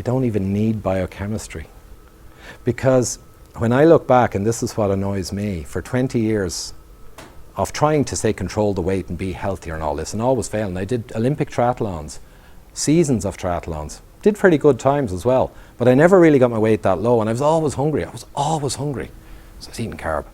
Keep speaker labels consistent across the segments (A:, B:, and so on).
A: you don't even need biochemistry. Because when I look back, and this is what annoys me, for 20 years of trying to say control the weight and be healthier and all this, and always failing. I did Olympic triathlons, seasons of triathlons, did pretty good times as well, but I never really got my weight that low, and I was always hungry. So I was eating carb.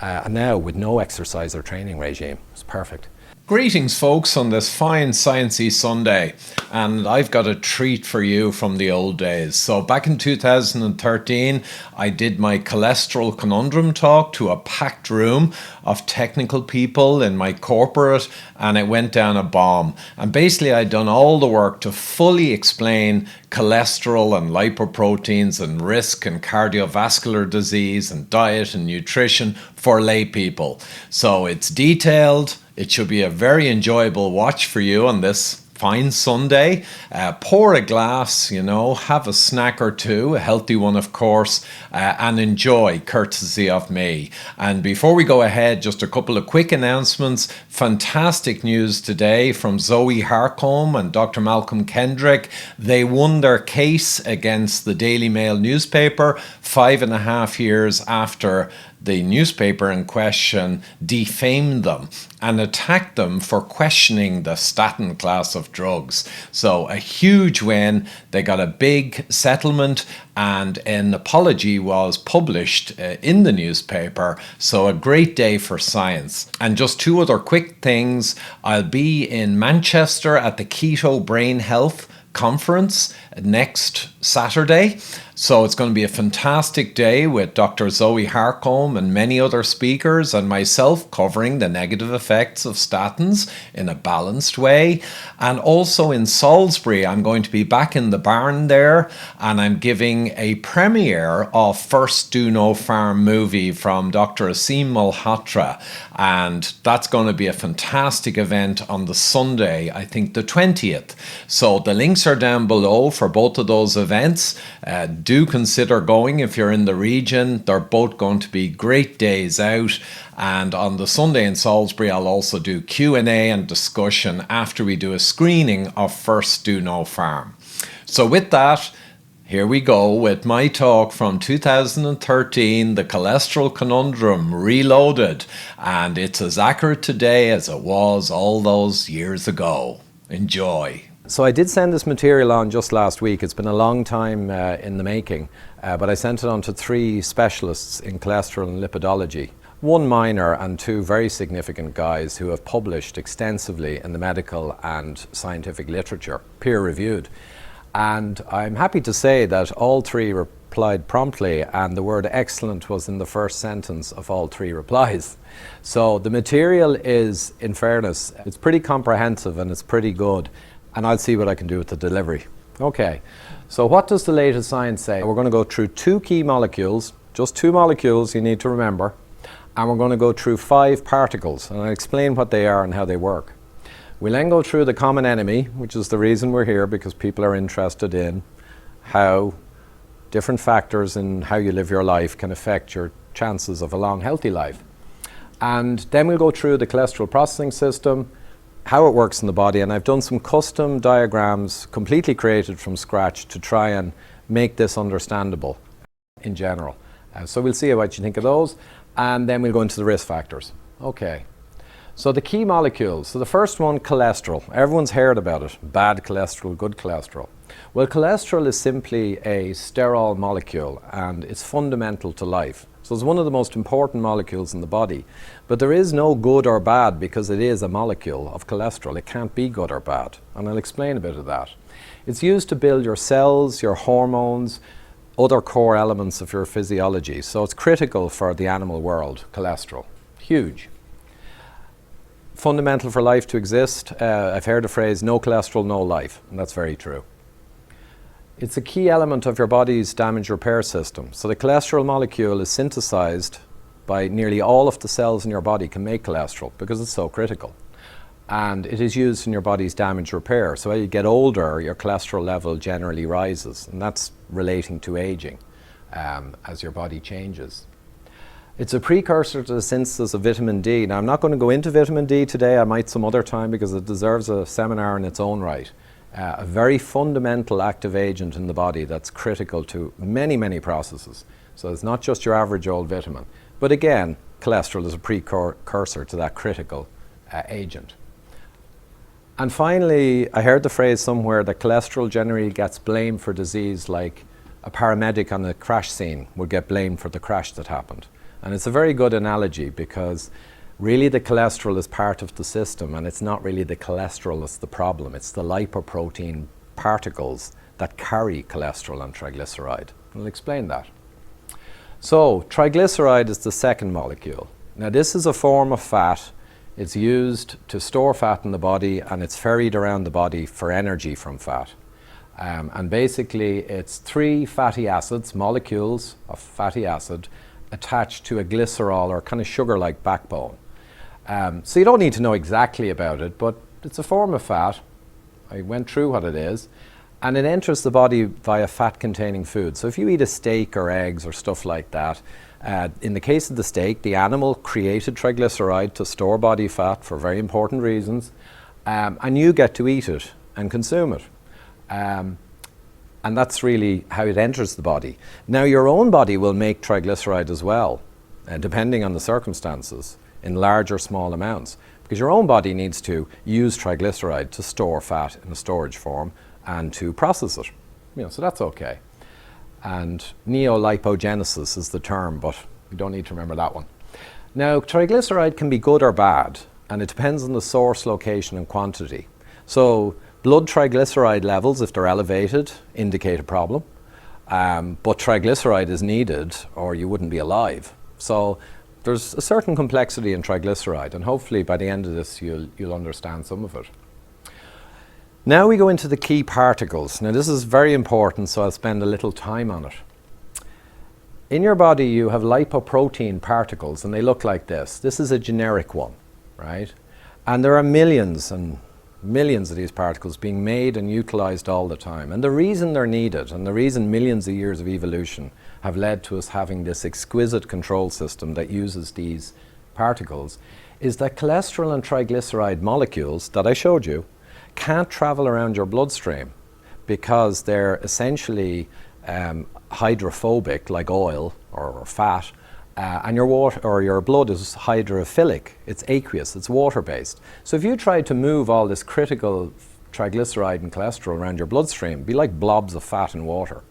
A: And now with no exercise or training regime, it's perfect.
B: Greetings folks on this fine sciencey Sunday, and I've got a treat for you from the old days. So back in 2013 I did my cholesterol conundrum talk to a packed room of technical people in my corporate, and it went down a bomb. And basically I'd done all the work to fully explain cholesterol and lipoproteins and risk and cardiovascular disease and diet and nutrition for lay people. So it's detailed. It should be a very enjoyable watch for you on this fine Sunday. Pour a glass, have a snack or two, a healthy one of course, and enjoy, courtesy of me. And before we go ahead, just a couple of quick announcements. Fantastic news today from Zoe Harcombe and Dr. Malcolm Kendrick. They won their case against the Daily Mail newspaper 5.5 years after the newspaper in question defamed them and attacked them for questioning the statin class of drugs. So a huge win. They got a big settlement and an apology was published in the newspaper. So a great day for science. And just two other quick things. I'll be in Manchester at the Keto Brain Health Conference next Saturday. So it's going to be a fantastic day with Dr. Zoe Harcombe and many other speakers and myself covering the negative effects of statins in a balanced way. And also in Salisbury, I'm going to be back in the barn there, and I'm giving a premiere of First Do No Farm movie from Dr. Asim Malhotra. And that's going to be a fantastic event on the Sunday, I think the 20th. So the links are down below for both of those events. Do consider going if you're in the region. They're both going to be great days out. And on the Sunday in Salisbury, I'll also do Q&A and discussion after we do a screening of First Do No Farm. So with that, here we go with my talk from 2013, The Cholesterol Conundrum Reloaded. And it's as accurate today as it was all those years ago. Enjoy.
A: So I did send this material on just last week. It's been a long time in the making, but I sent it on to 3 specialists in cholesterol and lipidology. 1 minor and 2 very significant guys who have published extensively in the medical and scientific literature, peer-reviewed. And I'm happy to say that all 3 replied promptly, and the word excellent was in the first sentence of all 3 replies. So the material is, in fairness, it's pretty comprehensive and it's pretty good. And I'll see what I can do with the delivery. Okay, so what does the latest science say? We're going to go through 2 key molecules, just 2 molecules you need to remember, and we're going to go through 5 particles, and I'll explain what they are and how they work. We'll then go through the common enemy, which is the reason we're here, because people are interested in how different factors in how you live your life can affect your chances of a long, healthy life. And then we'll go through the cholesterol processing system, how it works in the body, and I've done some custom diagrams completely created from scratch to try and make this understandable in general. So we'll see what you think of those, and then we'll go into the risk factors. Okay, so the key molecules. So the first one, cholesterol. Everyone's heard about it. Bad cholesterol, good cholesterol. Well, cholesterol is simply a sterol molecule, and it's fundamental to life. So it's one of the most important molecules in the body. But there is no good or bad because it is a molecule of cholesterol. It can't be good or bad. And I'll explain a bit of that. It's used to build your cells, your hormones, other core elements of your physiology. So it's critical for the animal world, cholesterol. Huge. Fundamental for life to exist. I've heard the phrase, no cholesterol, no life. And that's very true. It's a key element of your body's damage repair system. So the cholesterol molecule is synthesized by nearly all of the cells in your body can make cholesterol because it's so critical. And it is used in your body's damage repair. So as you get older, your cholesterol level generally rises, and that's relating to aging as your body changes. It's a precursor to the synthesis of vitamin D. Now, I'm not going to go into vitamin D today. I might some other time because it deserves a seminar in its own right. a very fundamental active agent in the body that's critical to many, many processes. So it's not just your average old vitamin. But again, cholesterol is a precursor to that critical agent. And finally, I heard the phrase somewhere that cholesterol generally gets blamed for disease like a paramedic on a crash scene would get blamed for the crash that happened. And it's a very good analogy because really the cholesterol is part of the system, and it's not really the cholesterol that's the problem. It's the lipoprotein particles that carry cholesterol and triglyceride. I'll explain that. So triglyceride is the second molecule. Now this is a form of fat. It's used to store fat in the body, and it's ferried around the body for energy from fat. And basically it's 3 fatty acids, molecules of fatty acid, attached to a glycerol or kind of sugar-like backbone. So you don't need to know exactly about it, but it's a form of fat. I went through what it is. And it enters the body via fat-containing food. So if you eat a steak or eggs or stuff like that, in the case of the steak, the animal created triglyceride to store body fat for very important reasons, and you get to eat it and consume it. And that's really how it enters the body. Now your own body will make triglyceride as well, depending on the circumstances, in large or small amounts, because your own body needs to use triglyceride to store fat in a storage form and to process it. So that's okay. And neolipogenesis is the term, but you don't need to remember that one. Now triglyceride can be good or bad, and it depends on the source, location and quantity. So blood triglyceride levels, if they're elevated, indicate a problem. But triglyceride is needed or you wouldn't be alive. So there's a certain complexity in triglyceride, and hopefully by the end of this you'll understand some of it. Now we go into the key particles. Now this is very important, so I'll spend a little time on it. In your body you have lipoprotein particles, and they look like this. This is a generic one, right? And there are millions and millions of these particles being made and utilized all the time. And the reason they're needed, and the reason millions of years of evolution have led to us having this exquisite control system that uses these particles, is that cholesterol and triglyceride molecules that I showed you can't travel around your bloodstream because they're essentially hydrophobic, like oil or fat, and your water or your blood is hydrophilic. It's aqueous, it's water-based. So if you try to move all this critical triglyceride and cholesterol around your bloodstream, it'd be like blobs of fat in water.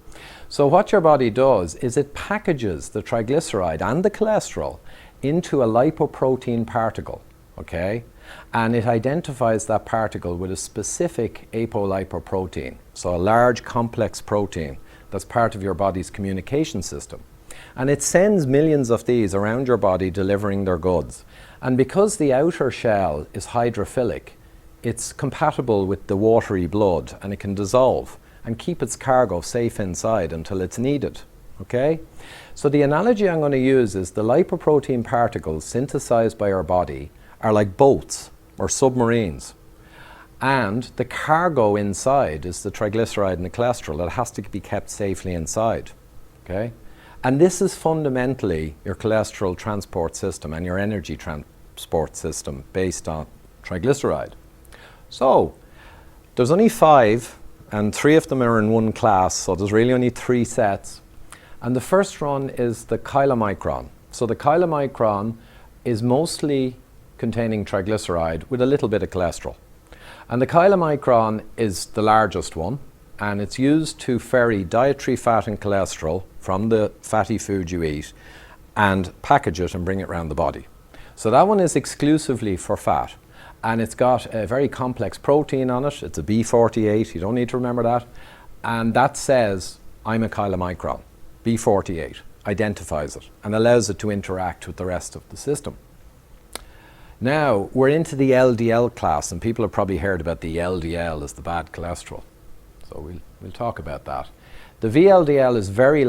A: So what your body does is it packages the triglyceride and the cholesterol into a lipoprotein particle, okay? And it identifies that particle with a specific apolipoprotein, so a large complex protein that's part of your body's communication system. And it sends millions of these around your body delivering their goods. And because the outer shell is hydrophilic, it's compatible with the watery blood, and it can dissolve and keep its cargo safe inside until it's needed, okay? So the analogy I'm going to use is the lipoprotein particles synthesized by our body are like boats or submarines, and the cargo inside is the triglyceride and the cholesterol that has to be kept safely inside, okay? And this is fundamentally your cholesterol transport system and your energy transport system based on triglyceride. So there's only 5, and 3 of them are in one class, so there's really only 3 sets. And the first one is the chylomicron. So the chylomicron is mostly containing triglyceride with a little bit of cholesterol. And the chylomicron is the largest one, and it's used to ferry dietary fat and cholesterol from the fatty food you eat and package it and bring it around the body. So that one is exclusively for fat, and it's got a very complex protein on it. It's a B48, you don't need to remember that, and that says I'm a chylomicron. B48 identifies it and allows it to interact with the rest of the system. Now we're into the LDL class, and people have probably heard about the LDL as the bad cholesterol. So we'll talk about that. The VLDL is very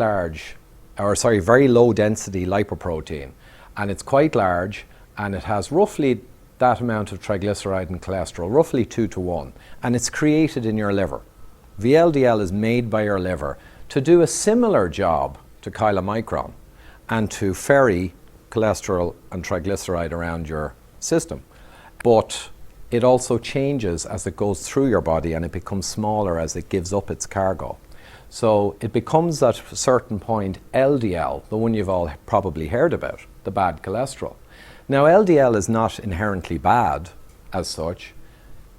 A: low density lipoprotein, and it's quite large, and it has roughly that amount of triglyceride and cholesterol, roughly 2 to 1, and it's created in your liver. VLDL is made by your liver to do a similar job to chylomicron and to ferry cholesterol and triglyceride around your system. But it also changes as it goes through your body, and it becomes smaller as it gives up its cargo. So it becomes at a certain point LDL, the one you've all probably heard about, the bad cholesterol. Now LDL is not inherently bad as such.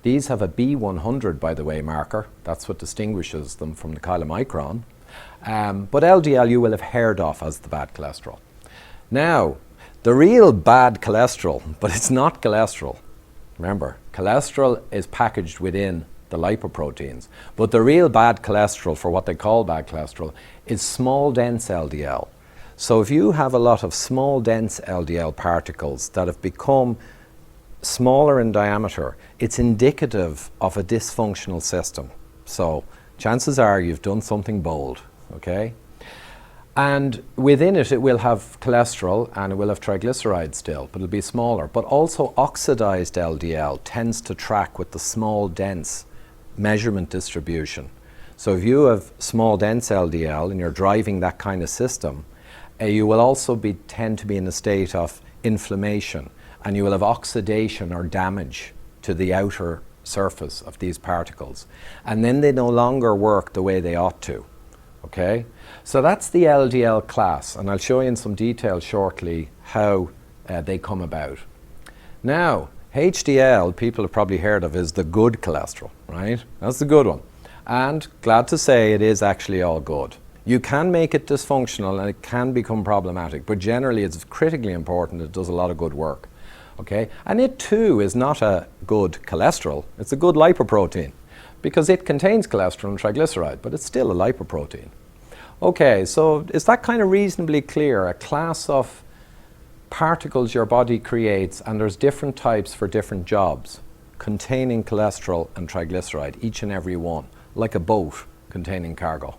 A: These have a B100, by the way, marker. That's what distinguishes them from the chylomicron. But LDL you will have heard of as the bad cholesterol. Now, the real bad cholesterol, but it's not cholesterol. Remember, cholesterol is packaged within the lipoproteins. But the real bad cholesterol, for what they call bad cholesterol, is small dense LDL. So if you have a lot of small dense LDL particles that have become smaller in diameter, it's indicative of a dysfunctional system. So chances are you've done something bold, okay? And within it, it will have cholesterol and it will have triglycerides still, but it'll be smaller. But also oxidized LDL tends to track with the small dense measurement distribution. So if you have small dense LDL and you're driving that kind of system, you will also tend to be in a state of inflammation, and you will have oxidation or damage to the outer surface of these particles. And then they no longer work the way they ought to. Okay? So that's the LDL class, and I'll show you in some detail shortly how they come about. Now, HDL, people have probably heard of, is the good cholesterol, right? That's the good one. And glad to say it is actually all good. You can make it dysfunctional and it can become problematic, but generally it's critically important. It does a lot of good work. Okay? And it too is not a good cholesterol, it's a good lipoprotein, because it contains cholesterol and triglyceride, but it's still a lipoprotein. Okay, so is that kind of reasonably clear? A class of particles your body creates, and there's different types for different jobs, containing cholesterol and triglyceride, each and every one, like a boat containing cargo.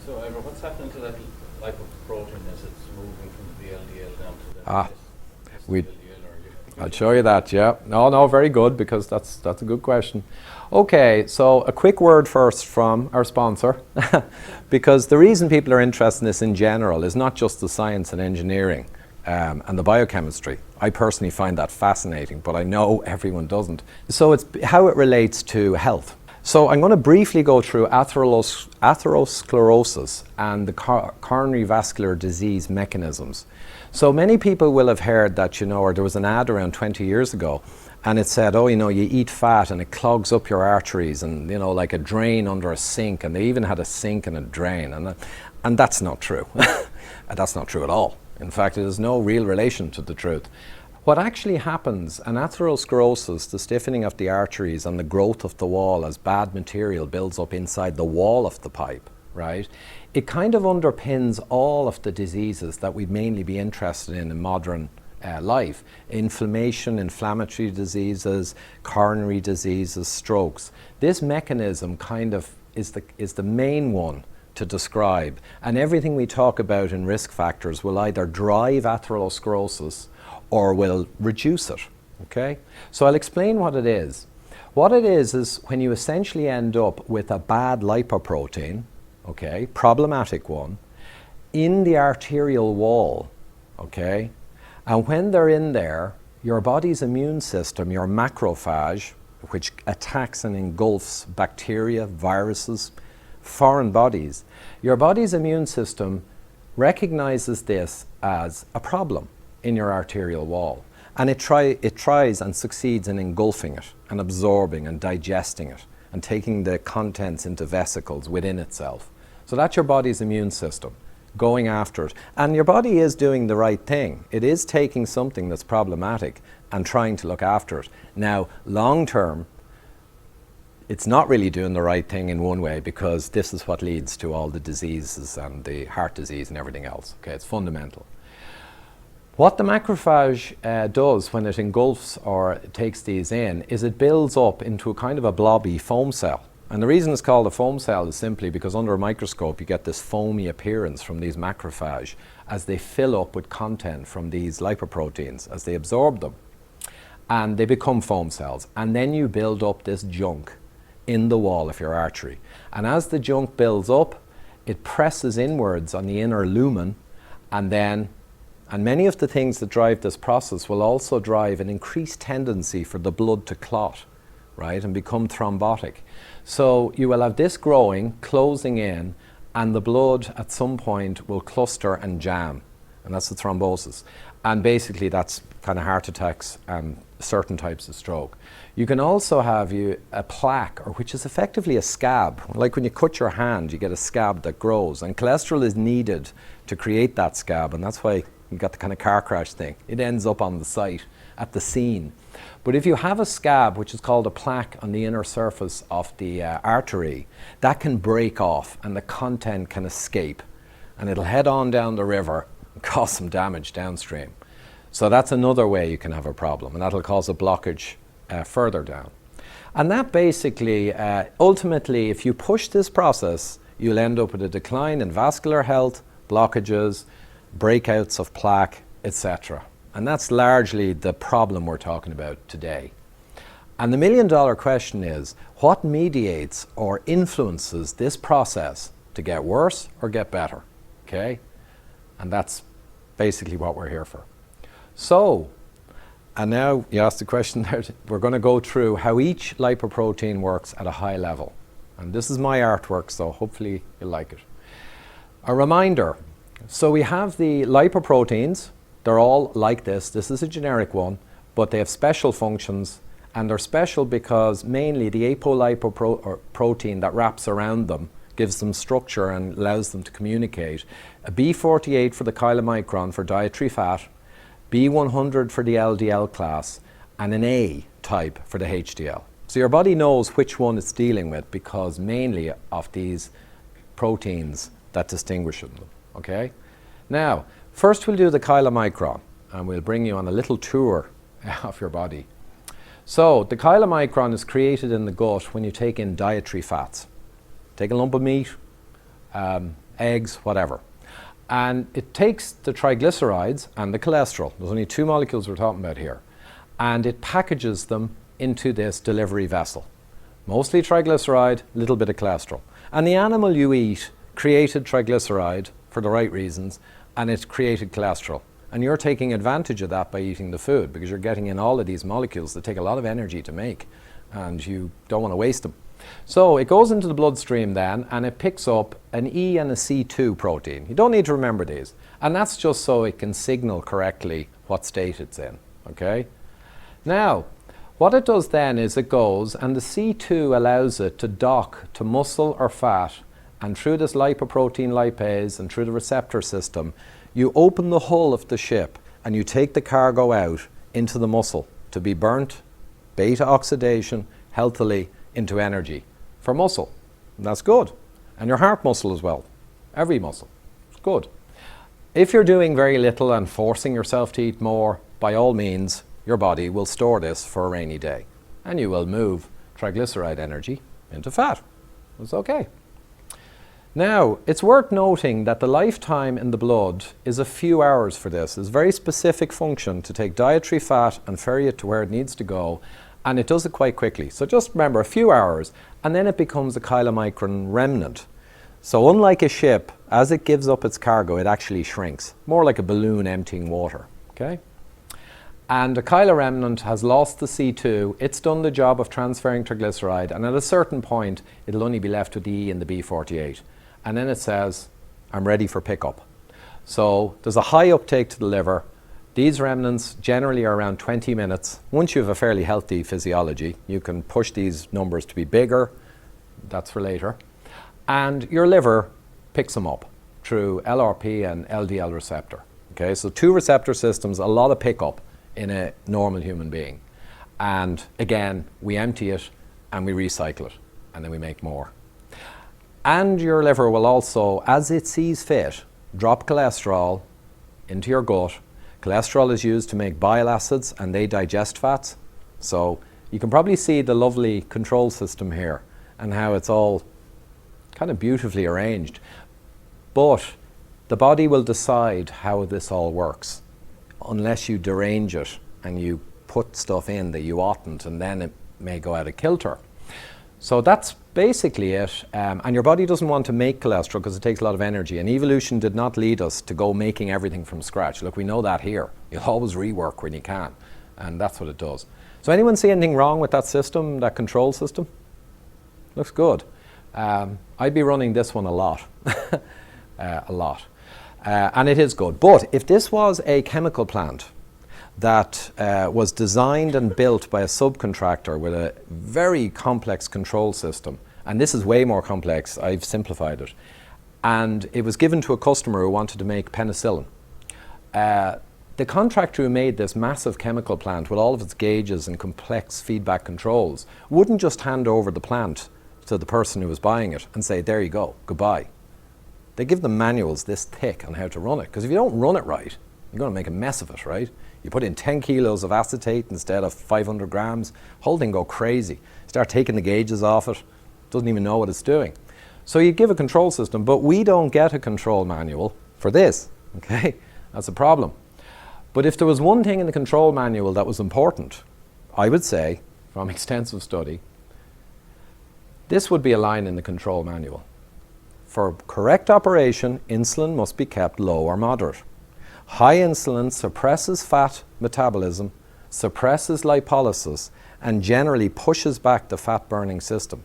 C: So, Ivor, what's happening to that lipoprotein as it's moving from the VLDL down to the
A: I'll show you that, yeah. No, very good, because that's a good question. Okay, so a quick word first from our sponsor, because the reason people are interested in this in general is not just the science and engineering and the biochemistry. I personally find that fascinating, but I know everyone doesn't. So it's how it relates to health. So I'm going to briefly go through atherosclerosis and the coronary vascular disease mechanisms. So many people will have heard that, or there was an ad around 20 years ago, and it said, you eat fat and it clogs up your arteries, and, like a drain under a sink, and they even had a sink and a drain, and that's not true. That's not true at all. In fact, it has no real relation to the truth. What actually happens, an atherosclerosis, the stiffening of the arteries and the growth of the wall as bad material builds up inside the wall of the pipe, right? It kind of underpins all of the diseases that we'd mainly be interested in modern life. Inflammation, inflammatory diseases, coronary diseases, strokes. This mechanism kind of is the main one to describe. And everything we talk about in risk factors will either drive atherosclerosis or will reduce it, okay? So I'll explain what it is. What it is when you essentially end up with a bad lipoprotein, okay, problematic one, in the arterial wall, okay? And when they're in there, your body's immune system, your macrophage, which attacks and engulfs bacteria, viruses, foreign bodies, your body's immune system recognizes this as a problem in your arterial wall. And it tries and succeeds in engulfing it and absorbing and digesting it and taking the contents into vesicles within itself. So that's your body's immune system going after it. And your body is doing the right thing. It is taking something that's problematic and trying to look after it. Now, long term, it's not really doing the right thing in one way, because this is what leads to all the diseases and the heart disease and everything else. Okay, it's fundamental. What the macrophage does when it engulfs or takes these in is it builds up into a kind of a blobby foam cell. And the reason it's called a foam cell is simply because under a microscope you get this foamy appearance from these macrophage as they fill up with content from these lipoproteins, as they absorb them. And they become foam cells. And then you build up this junk in the wall of your artery. And as the junk builds up, it presses inwards on the inner lumen, and then And many of the things that drive this process will also drive an increased tendency for the blood to clot, right, and become thrombotic. So you will have this growing, closing in, and the blood at some point will cluster and jam, and that's the thrombosis. And basically that's kind of heart attacks and certain types of stroke. You can also have a plaque, or which is effectively a scab. Like when you cut your hand, you get a scab that grows, and cholesterol is needed to create that scab, and that's why you got the kind of car crash thing. It ends up on the site, at the scene. But if you have a scab, which is called a plaque on the inner surface of the artery, that can break off and the content can escape, and it'll head on down the river and cause some damage downstream. So that's another way you can have a problem, and that'll cause a blockage further down. And that basically, ultimately, if you push this process, you'll end up with a decline in vascular health, blockages, breakouts of plaque, etc. And that's largely the problem we're talking about today. And the million-dollar question is, what mediates or influences this process to get worse or get better? Okay? And that's basically what we're here for. So, and now you asked the question there, we're going to go through how each lipoprotein works at a high level. And this is my artwork, so hopefully you'll like it. A reminder, so we have the lipoproteins. They're all like this. This is a generic one, but they have special functions, and they're special because mainly the apolipoprotein that wraps around them gives them structure and allows them to communicate. A B48 for the chylomicron for dietary fat, B100 for the LDL class, and an A type for the HDL. So your body knows which one it's dealing with because mainly of these proteins that distinguish them. Okay? Now, first we'll do the chylomicron, and we'll bring you on a little tour of your body. So the chylomicron is created in the gut when you take in dietary fats. Take a lump of meat, eggs, whatever. And it takes the triglycerides and the cholesterol. There's only two molecules we're talking about here. And it packages them into this delivery vessel. Mostly triglyceride, a little bit of cholesterol. And the animal you eat created triglyceride for the right reasons, and it's created cholesterol. And you're taking advantage of that by eating the food because you're getting in all of these molecules that take a lot of energy to make, and you don't want to waste them. So it goes into the bloodstream then, and it picks up an E and a C2 protein. You don't need to remember these. And that's just so it can signal correctly what state it's in. Okay? Now, what it does then is it goes, and the C2 allows it to dock to muscle or fat, and through this lipoprotein lipase and through the receptor system, you open the hull of the ship and you take the cargo out into the muscle to be burnt, beta oxidation, healthily into energy for muscle. And that's good. And your heart muscle as well. Every muscle. It's good. If you're doing very little and forcing yourself to eat more, by all means, your body will store this for a rainy day. And you will move triglyceride energy into fat. It's okay. Now, it's worth noting that the lifetime in the blood is a few hours for this. It's a very specific function to take dietary fat and ferry it to where it needs to go, and it does it quite quickly. So just remember, a few hours, and then it becomes a chylomicron remnant. So unlike a ship, as it gives up its cargo, it actually shrinks, more like a balloon emptying water. Okay? And a chyloremnant has lost the C2, it's done the job of transferring triglyceride, and at a certain point, it'll only be left with the E and the B48. And then it says, I'm ready for pickup. So there's a high uptake to the liver. These remnants generally are around 20 minutes. Once you have a fairly healthy physiology, you can push these numbers to be bigger. That's for later. And your liver picks them up through LRP and LDL receptor. Okay, so two receptor systems, a lot of pickup in a normal human being. And again, we empty it and we recycle it, and then we make more. And your liver will also, as it sees fit, drop cholesterol into your gut. Cholesterol is used to make bile acids, and they digest fats. So you can probably see the lovely control system here and how it's all kind of beautifully arranged. But the body will decide how this all works unless you derange it and you put stuff in that you oughtn't, and then it may go out of kilter. So that's basically it. And your body doesn't want to make cholesterol because it takes a lot of energy. And evolution did not lead us to go making everything from scratch. Look, we know that here. You'll always rework when you can. And that's what it does. So anyone see anything wrong with that system, that control system? Looks good. I'd be running this one a lot. A lot. And it is good. But if this was a chemical plant that was designed and built by a subcontractor with a very complex control system, and this is way more complex, I've simplified it, and it was given to a customer who wanted to make penicillin. The contractor who made this massive chemical plant with all of its gauges and complex feedback controls wouldn't just hand over the plant to the person who was buying it and say, there you go, goodbye. They give them manuals this thick on how to run it, because if you don't run it right, you're going to make a mess of it, right? You put in 10 kilos of acetate instead of 500 grams, whole thing go crazy. Start taking the gauges off it, doesn't even know what it's doing. So you give a control system, but we don't get a control manual for this, okay? That's a problem. But if there was one thing in the control manual that was important, I would say, from extensive study, this would be a line in the control manual. For correct operation, insulin must be kept low or moderate. High insulin suppresses fat metabolism, suppresses lipolysis, and generally pushes back the fat-burning system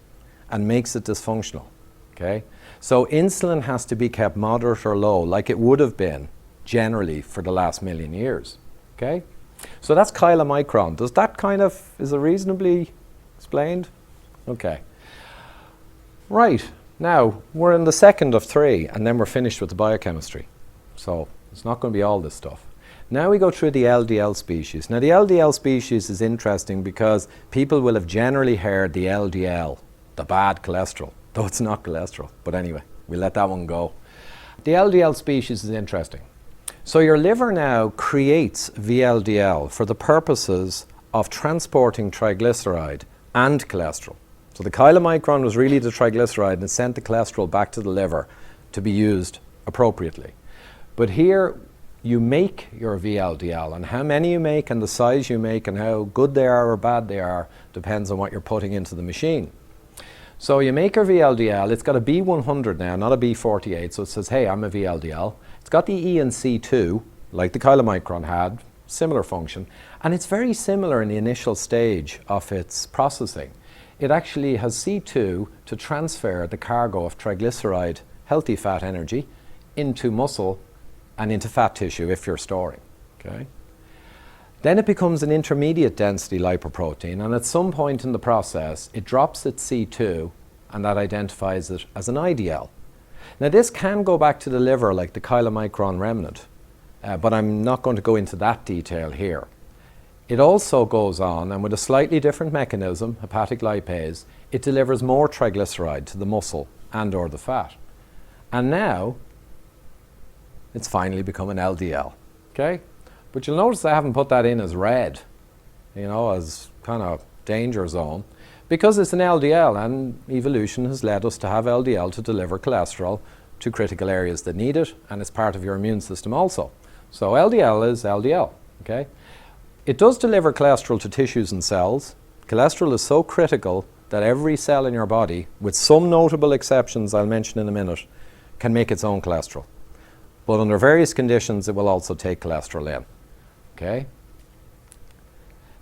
A: and makes it dysfunctional. Okay? So insulin has to be kept moderate or low, like it would have been generally for the last million years. Okay? So that's chylomicron. Does that is it reasonably explained? Okay. Right. Now, we're in the second of three, and then we're finished with the biochemistry. So it's not going to be all this stuff. Now we go through the LDL species. Now the LDL species is interesting because people will have generally heard the LDL, the bad cholesterol, though it's not cholesterol. But anyway, we'll let that one go. The LDL species is interesting. So your liver now creates VLDL for the purposes of transporting triglyceride and cholesterol. So the chylomicron was really the triglyceride and it sent the cholesterol back to the liver to be used appropriately. But here you make your VLDL, and how many you make and the size you make and how good they are or bad they are depends on what you're putting into the machine. So you make your VLDL, it's got a B100 now, not a B48, so it says, hey, I'm a VLDL. It's got the E and C2, like the chylomicron had, similar function, and it's very similar in the initial stage of its processing. It actually has C2 to transfer the cargo of triglyceride, healthy fat energy, into muscle and into fat tissue if you're storing. Okay? Then it becomes an intermediate density lipoprotein, and at some point in the process it drops its C2 and that identifies it as an IDL. Now this can go back to the liver like the chylomicron remnant, but I'm not going to go into that detail here. It also goes on, and with a slightly different mechanism, hepatic lipase, it delivers more triglyceride to the muscle and or the fat. And now it's finally become an LDL. Okay? But you'll notice I haven't put that in as red, as kind of danger zone, because it's an LDL, and evolution has led us to have LDL to deliver cholesterol to critical areas that need it, and it's part of your immune system also. So LDL is LDL. Okay? It does deliver cholesterol to tissues and cells. Cholesterol is so critical that every cell in your body, with some notable exceptions I'll mention in a minute, can make its own cholesterol. But under various conditions, it will also take cholesterol in. Okay?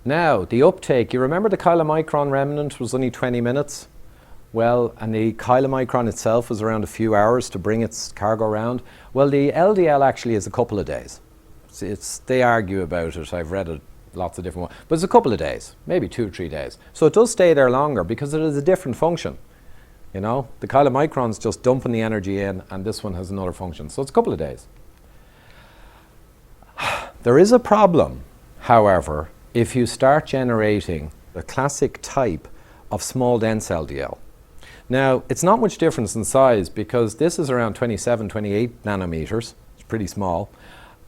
A: Now, the uptake, you remember the chylomicron remnant was only 20 minutes? Well, and the chylomicron itself was around a few hours to bring its cargo around. Well, the LDL actually is a couple of days. They argue about it. I've read it lots of different ones. But it's a couple of days, maybe 2 or 3 days. So it does stay there longer because it is a different function. The chylomicron's just dumping the energy in, and this one has another function. So it's a couple of days. There is a problem, however, if you start generating the classic type of small dense LDL. Now, it's not much difference in size because this is around 27, 28 nanometers. It's pretty small.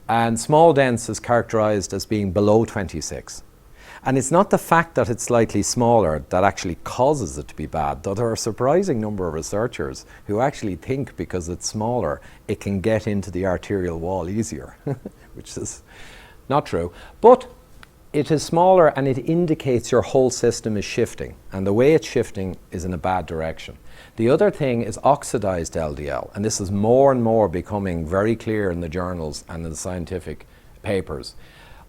A: And small dense is characterized as being below 26. And it's not the fact that it's slightly smaller that actually causes it to be bad, though there are a surprising number of researchers who actually think because it's smaller, it can get into the arterial wall easier, which is not true. But It is smaller and it indicates your whole system is shifting, and the way it's shifting is in a bad direction. The other thing is oxidized LDL, and this is more and more becoming very clear in the journals and in the scientific papers.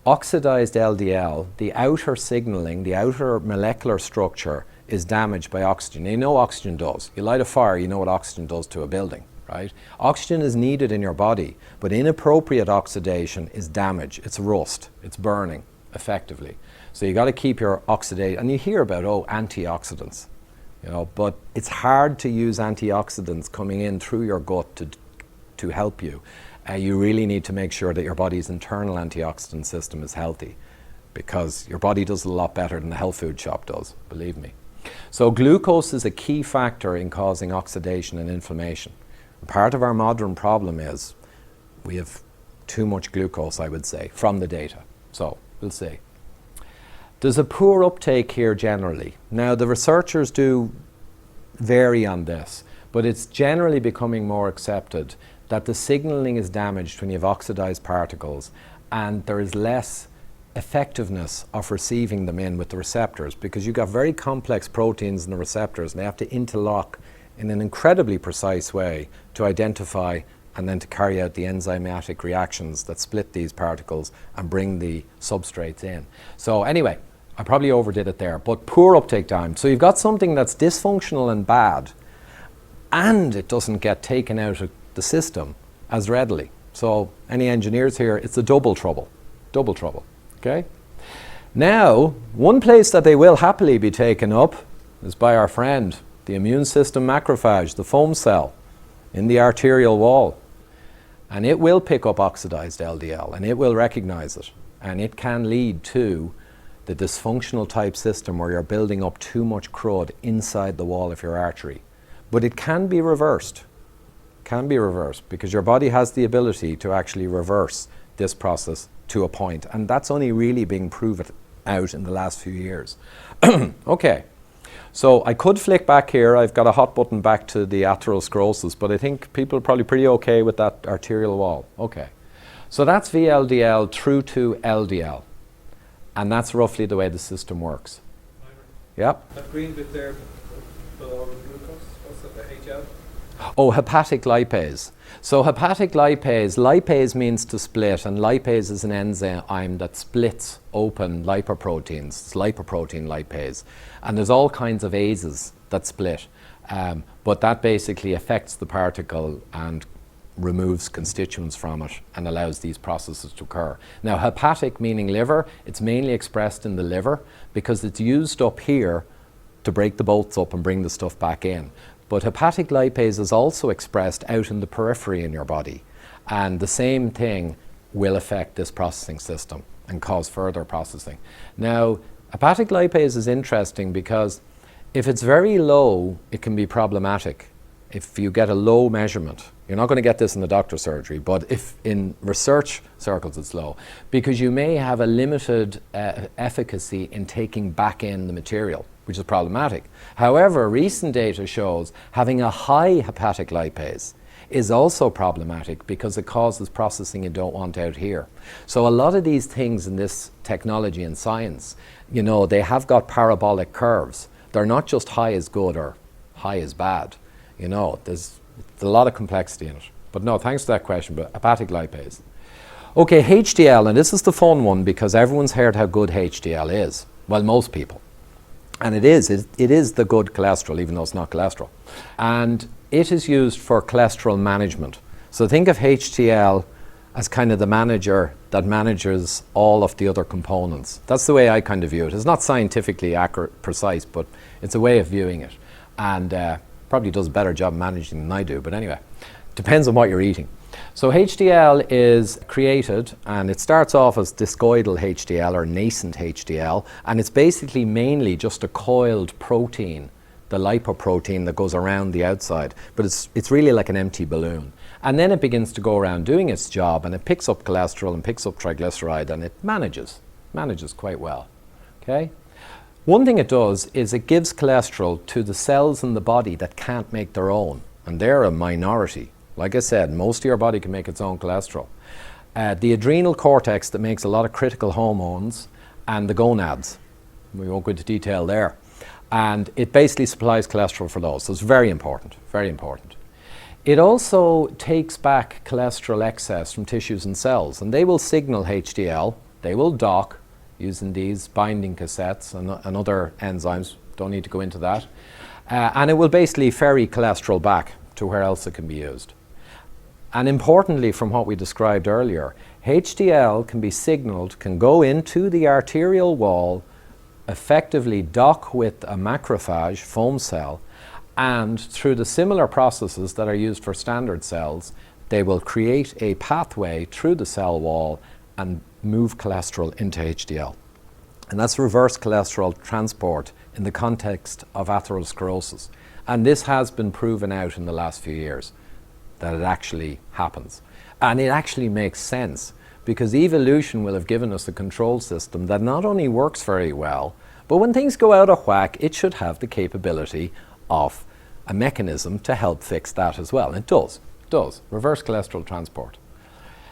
A: Oxidized LDL, the outer signaling, the outer molecular structure is damaged by oxygen. You know oxygen does. You light a fire, you know what oxygen does to a building, right? Oxygen is needed in your body, but inappropriate oxidation is damage. It's rust. It's burning, effectively. So you got to keep your oxidate, and you hear about, antioxidants, but it's hard to use antioxidants coming in through your gut to help you. You really need to make sure that your body's internal antioxidant system is healthy, because your body does a lot better than the health food shop does, believe me. So glucose is a key factor in causing oxidation and inflammation. Part of our modern problem is we have too much glucose, I would say, from the data. So we'll see. There's a poor uptake here generally. Now the researchers do vary on this, but it's generally becoming more accepted that the signaling is damaged when you have oxidized particles, and there is less effectiveness of receiving them in with the receptors, because you've got very complex proteins in the receptors and they have to interlock in an incredibly precise way to identify and then to carry out the enzymatic reactions that split these particles and bring the substrates in. So anyway, I probably overdid it there, but poor uptake time. So you've got something that's dysfunctional and bad, and it doesn't get taken out of the system as readily. So any engineers here, it's a double trouble, okay? Now, one place that they will happily be taken up is by our friend, the immune system macrophage, the foam cell in the arterial wall. And it will pick up oxidized LDL, and it will recognize it. And it can lead to the dysfunctional type system where you're building up too much crud inside the wall of your artery. But it can be reversed. Because your body has the ability to actually reverse this process to a point, and that's only really being proven out in the last few years. Okay, so I could flick back here. I've got a hot button back to the atherosclerosis, but I think people are probably pretty okay with that arterial wall. Okay, so that's VLDL through to LDL, and that's roughly the way the system works. Yep.
D: That green bit there below the glucose, what's that, the HL?
A: Oh, hepatic lipase. So hepatic lipase means to split, and lipase is an enzyme that splits open lipoproteins. It's lipoprotein lipase. And there's all kinds of ases that split, but that basically affects the particle and removes constituents from it and allows these processes to occur. Now, hepatic meaning liver, it's mainly expressed in the liver because it's used up here to break the bolts up and bring the stuff back in. But hepatic lipase is also expressed out in the periphery in your body. And the same thing will affect this processing system and cause further processing. Now, hepatic lipase is interesting because if it's very low, it can be problematic. If you get a low measurement, you're not going to get this in the doctor's surgery, but if in research circles it's low, because you may have a limited efficacy in taking back in the material, which is problematic. However, recent data shows having a high hepatic lipase is also problematic because it causes processing you don't want out here. So a lot of these things in this technology and science, they have got parabolic curves. They're not just high is good or high is bad. There's a lot of complexity in it. But no, thanks for that question, but hepatic lipase. Okay, HDL, and this is the fun one because everyone's heard how good HDL is. Well, most people. And it is the good cholesterol, even though it's not cholesterol. And it is used for cholesterol management. So think of HDL as kind of the manager that manages all of the other components. That's the way I kind of view it. It's not scientifically accurate, precise, but it's a way of viewing it. And probably does a better job managing than I do, but anyway, depends on what you're eating. So HDL is created, and it starts off as discoidal HDL or nascent HDL, and it's basically mainly just a coiled protein, the lipoprotein that goes around the outside, but it's really like an empty balloon. And then it begins to go around doing its job, and it picks up cholesterol and picks up triglyceride, and it manages quite well. Okay? One thing it does is it gives cholesterol to the cells in the body that can't make their own, and they're a minority. Like I said, most of your body can make its own cholesterol. The adrenal cortex that makes a lot of critical hormones and the gonads. We won't go into detail there. And it basically supplies cholesterol for those. So it's very important, very important. It also takes back cholesterol excess from tissues and cells, and they will signal HDL. They will dock using these binding cassettes and other enzymes. Don't need to go into that. And it will basically ferry cholesterol back to where else it can be used. And importantly, from what we described earlier, HDL can be signaled, can go into the arterial wall, effectively dock with a macrophage foam cell, and through the similar processes that are used for standard cells, they will create a pathway through the cell wall and move cholesterol into HDL. And that's reverse cholesterol transport in the context of atherosclerosis. And this has been proven out in the last few years that it actually happens. And it actually makes sense because evolution will have given us a control system that not only works very well, but when things go out of whack, it should have the capability of a mechanism to help fix that as well. It does, reverse cholesterol transport.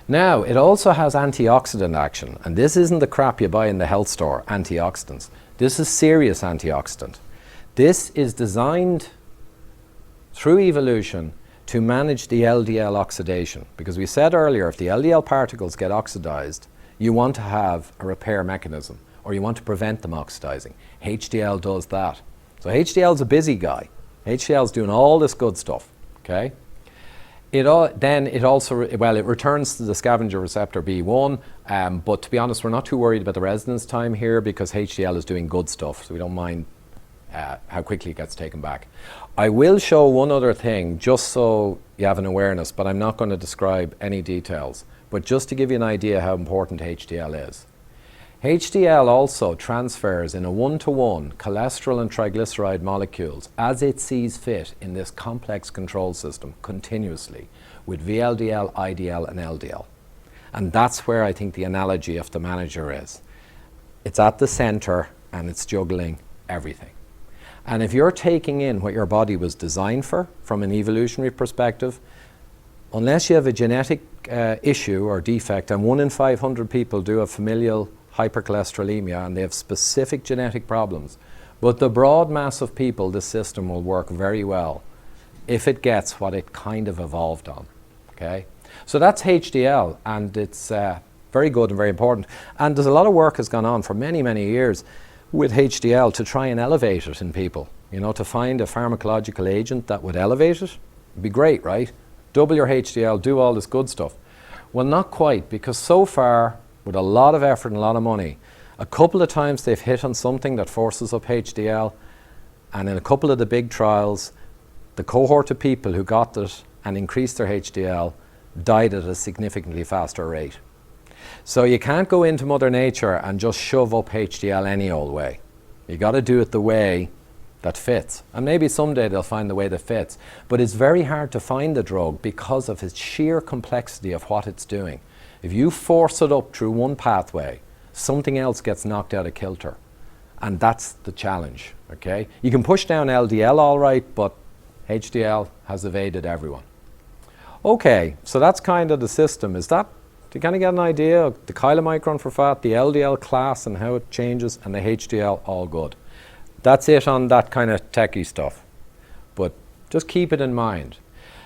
A: Now, it also has antioxidant action, and this isn't the crap you buy in the health store, antioxidants. This is serious antioxidant. This is designed through evolution to manage the LDL oxidation, because we said earlier, if the LDL particles get oxidized, you want to have a repair mechanism, or you want to prevent them oxidizing. HDL does that. So HDL is a busy guy. HDL is doing all this good stuff, okay? It returns to the scavenger receptor B1, but to be honest, we're not too worried about the residence time here because HDL is doing good stuff, so we don't mind how quickly it gets taken back. I will show one other thing just so you have an awareness, but I'm not going to describe any details, but just to give you an idea how important HDL is. HDL also transfers in a one-to-one cholesterol and triglyceride molecules as it sees fit in this complex control system continuously with VLDL, IDL and LDL. And that's where I think the analogy of the manager is. It's at the center and it's juggling everything. And if you're taking in what your body was designed for from an evolutionary perspective, unless you have a genetic issue or defect, and 1 in 500 people do have familial hypercholesterolemia and they have specific genetic problems. But the broad mass of people, this system will work very well if it gets what it kind of evolved on, okay? So that's HDL, and it's very good and very important. And there's a lot of work has gone on for many, many years with HDL to try and elevate it in people. You know, to find a pharmacological agent that would elevate it would be great, right? Double your HDL, do all this good stuff. Well, not quite, because so far, with a lot of effort and a lot of money, a couple of times they've hit on something that forces up HDL, and in a couple of the big trials, the cohort of people who got it and increased their HDL died at a significantly faster rate. So you can't go into Mother Nature and just shove up HDL any old way. You got to do it the way that fits. And maybe someday they'll find the way that fits. But it's very hard to find the drug because of its sheer complexity of what it's doing. If you force it up through one pathway, something else gets knocked out of kilter. And that's the challenge, okay? You can push down LDL all right, but HDL has evaded everyone. Okay, so that's kind of the system. Do you kind of get an idea of the chylomicron for fat, the LDL class and how it changes, and the HDL, all good. That's it on that kind of techie stuff. But just keep it in mind.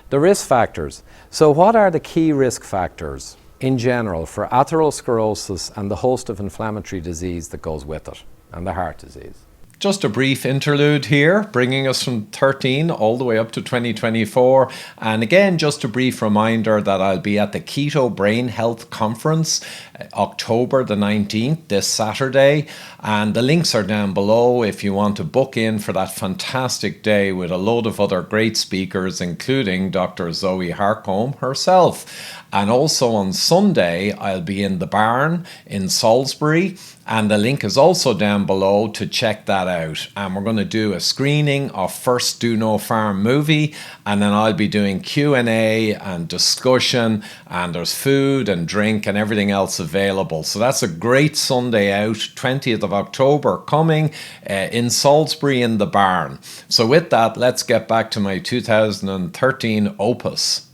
A: The risk factors. So what are the key risk factors in general for atherosclerosis and the host of inflammatory disease that goes with it, and the heart disease?
B: Just a brief interlude here, bringing us from 13 all the way up to 2024. And again, just a brief reminder that I'll be at the Keto Brain Health Conference, October the 19th, this Saturday. And the links are down below if you want to book in for that fantastic day with a load of other great speakers, including Dr. Zoe Harcombe herself. And also on Sunday, I'll be in the barn in Salisbury, and the link is also down below to check that out. And we're going to do a screening of First Do No Farm movie, and then I'll be doing Q&A and discussion, and there's food and drink and everything else available. So that's a great Sunday out, 20th of October coming in Salisbury in the barn. So with that, let's get back to my 2013 opus.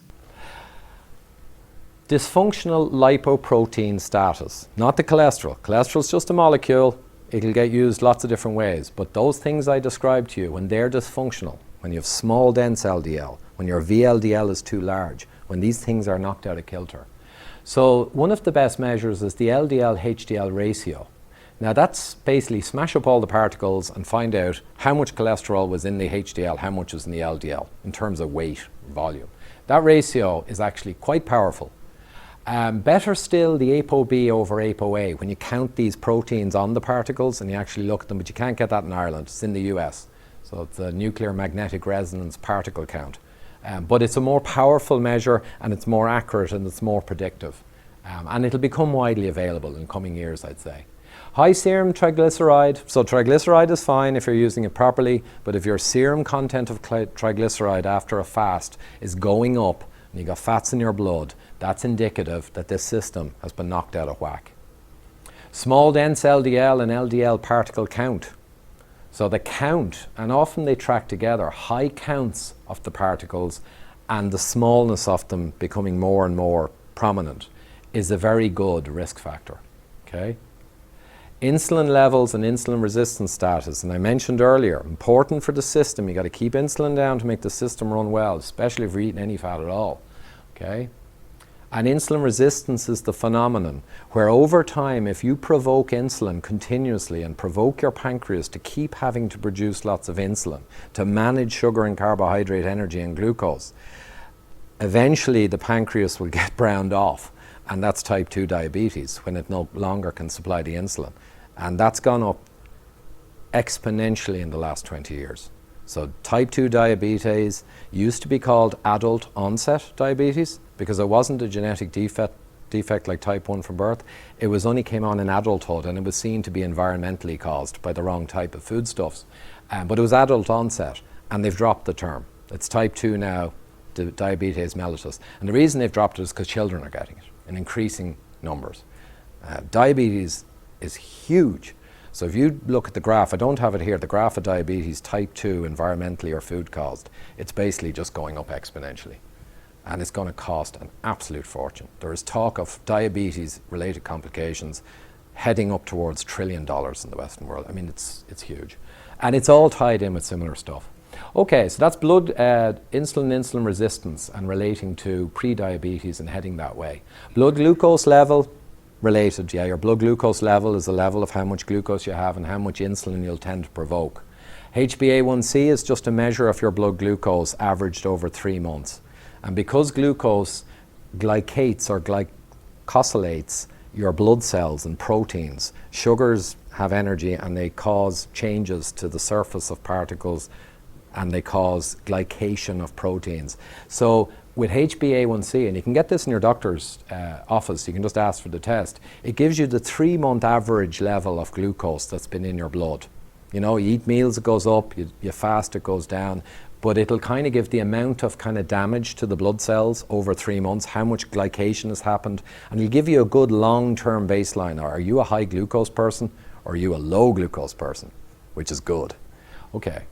A: Dysfunctional lipoprotein status, not the cholesterol. Cholesterol is just a molecule. It'll get used lots of different ways. But those things I described to you, when they're dysfunctional, when you have small dense LDL, when your VLDL is too large, when these things are knocked out of kilter. So one of the best measures is the LDL-HDL ratio. Now that's basically smash up all the particles and find out how much cholesterol was in the HDL, how much was in the LDL in terms of weight, volume. That ratio is actually quite powerful. Better still, the ApoB over ApoA, when you count these proteins on the particles and you actually look at them, but you can't get that in Ireland, it's in the US. So it's a nuclear magnetic resonance particle count. But it's a more powerful measure and it's more accurate and it's more predictive. And it'll become widely available in coming years, I'd say. High serum triglyceride, so triglyceride is fine if you're using it properly, but if your serum content of triglyceride after a fast is going up and you've got fats in your blood, that's indicative that this system has been knocked out of whack. Small dense LDL and LDL particle count. So the count, and often they track together, high counts of the particles and the smallness of them becoming more and more prominent is a very good risk factor. Okay? Insulin levels and insulin resistance status, and I mentioned earlier, important for the system. You got to keep insulin down to make the system run well, especially if you're eating any fat at all. Okay? And insulin resistance is the phenomenon where over time, if you provoke insulin continuously and provoke your pancreas to keep having to produce lots of insulin to manage sugar and carbohydrate energy and glucose, eventually the pancreas will get browned off, and that's type 2 diabetes when it no longer can supply the insulin. And that's gone up exponentially in the last 20 years. So type 2 diabetes used to be called adult onset diabetes because it wasn't a genetic defect like type 1 from birth. It was only came on in adulthood, and it was seen to be environmentally caused by the wrong type of foodstuffs. But it was adult onset, and they've dropped the term. It's type 2 now, diabetes mellitus. And the reason they've dropped it is because children are getting it in increasing numbers. Diabetes is huge. So if you look at the graph, I don't have it here, the graph of diabetes type 2 environmentally or food caused, it's basically just going up exponentially. And it's going to cost an absolute fortune. There is talk of diabetes related complications heading up towards $1 trillion in the Western world. I mean, it's huge. And it's all tied in with similar stuff. Okay, so that's blood insulin resistance and relating to pre-diabetes and heading that way. Blood glucose level, related, yeah, your blood glucose level is the level of how much glucose you have and how much insulin you'll tend to provoke. HbA1c is just a measure of your blood glucose averaged over 3 months. And because glucose glycates or glycosylates your blood cells and proteins, sugars have energy and they cause changes to the surface of particles and they cause glycation of proteins. So with HbA1c, and you can get this in your doctor's office, you can just ask for the test, it gives you the 3-month average level of glucose that's been in your blood. You know, you eat meals, it goes up, you fast, it goes down, but it'll kind of give the amount of kind of damage to the blood cells over 3 months, how much glycation has happened, and it'll give you a good long-term baseline. Are you a high glucose person or are you a low glucose person, which is good. Okay.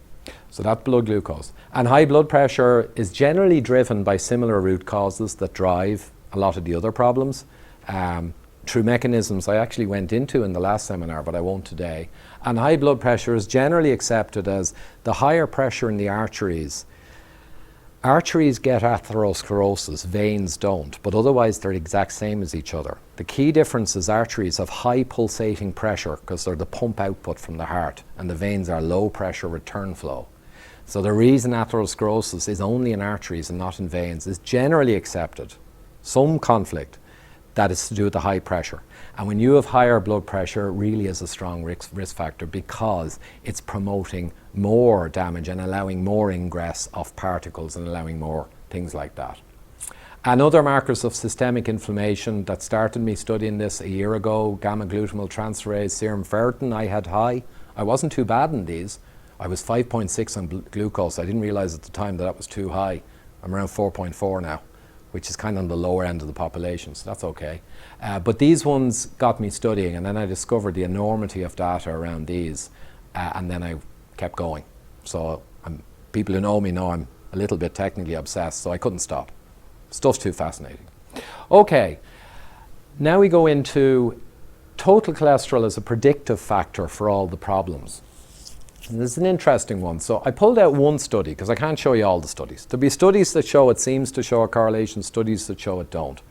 A: So that's blood glucose. And high blood pressure is generally driven by similar root causes that drive a lot of the other problems through mechanisms I actually went into in the last seminar, but I won't today. And high blood pressure is generally accepted as the higher pressure in the arteries. Arteries get atherosclerosis, veins don't, but otherwise they're the exact same as each other. The key difference is arteries have high pulsating pressure because they're the pump output from the heart, and the veins are low pressure return flow. So the reason atherosclerosis is only in arteries and not in veins is generally accepted. Some conflict that is to do with the high pressure. And when you have higher blood pressure, it really is a strong risk factor because it's promoting more damage and allowing more ingress of particles and allowing more things like that. And other markers of systemic inflammation that started me studying this a year ago, gamma-glutamyl transferase, serum ferritin, I had high. I wasn't too bad in these. I was 5.6 on glucose. I didn't realize at the time that that was too high. I'm around 4.4 now, which is kind of on the lower end of the population, so that's okay. But these ones got me studying, and then I discovered the enormity of data around these, and then I kept going. So people who know me know I'm a little bit technically obsessed, so I couldn't stop. Stuff's too fascinating. Okay, now we go into total cholesterol as a predictive factor for all the problems. And this is an interesting one. So I pulled out one study because I can't show you all the studies. There'll be studies that show it seems to show a correlation, studies that show it don't.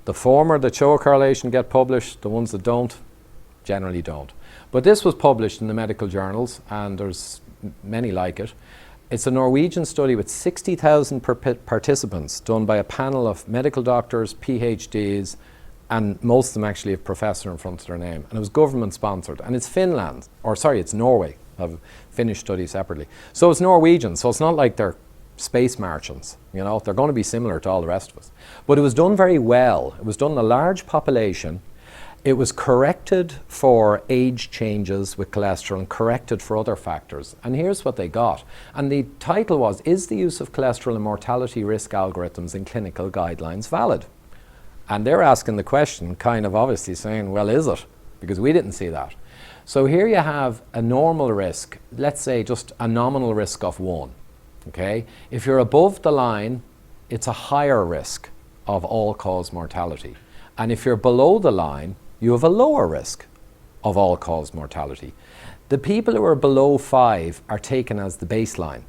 A: The former that show a correlation get published, the ones that don't generally don't. But this was published in the medical journals, and there's many like it. It's a Norwegian study with 60,000 participants done by a panel of medical doctors, PhDs, and most of them actually have professor in front of their name. And it was government sponsored. And it's Finland, or sorry, it's Norway. I've Finnish study separately. So it's Norwegian, so it's not like they're space Martians, you know, they're going to be similar to all the rest of us. But it was done very well. It was done in a large population. It was corrected for age changes with cholesterol and corrected for other factors. And here's what they got. And the title was, Is the use of cholesterol and mortality risk algorithms in clinical guidelines valid? And they're asking the question, kind of obviously saying, well, is it? Because we didn't see that. So here you have a normal risk, let's say just a nominal risk of 1. Okay? If you're above the line, it's a higher risk of all-cause mortality. And if you're below the line, you have a lower risk of all-cause mortality. The people who are below 5 are taken as the baseline.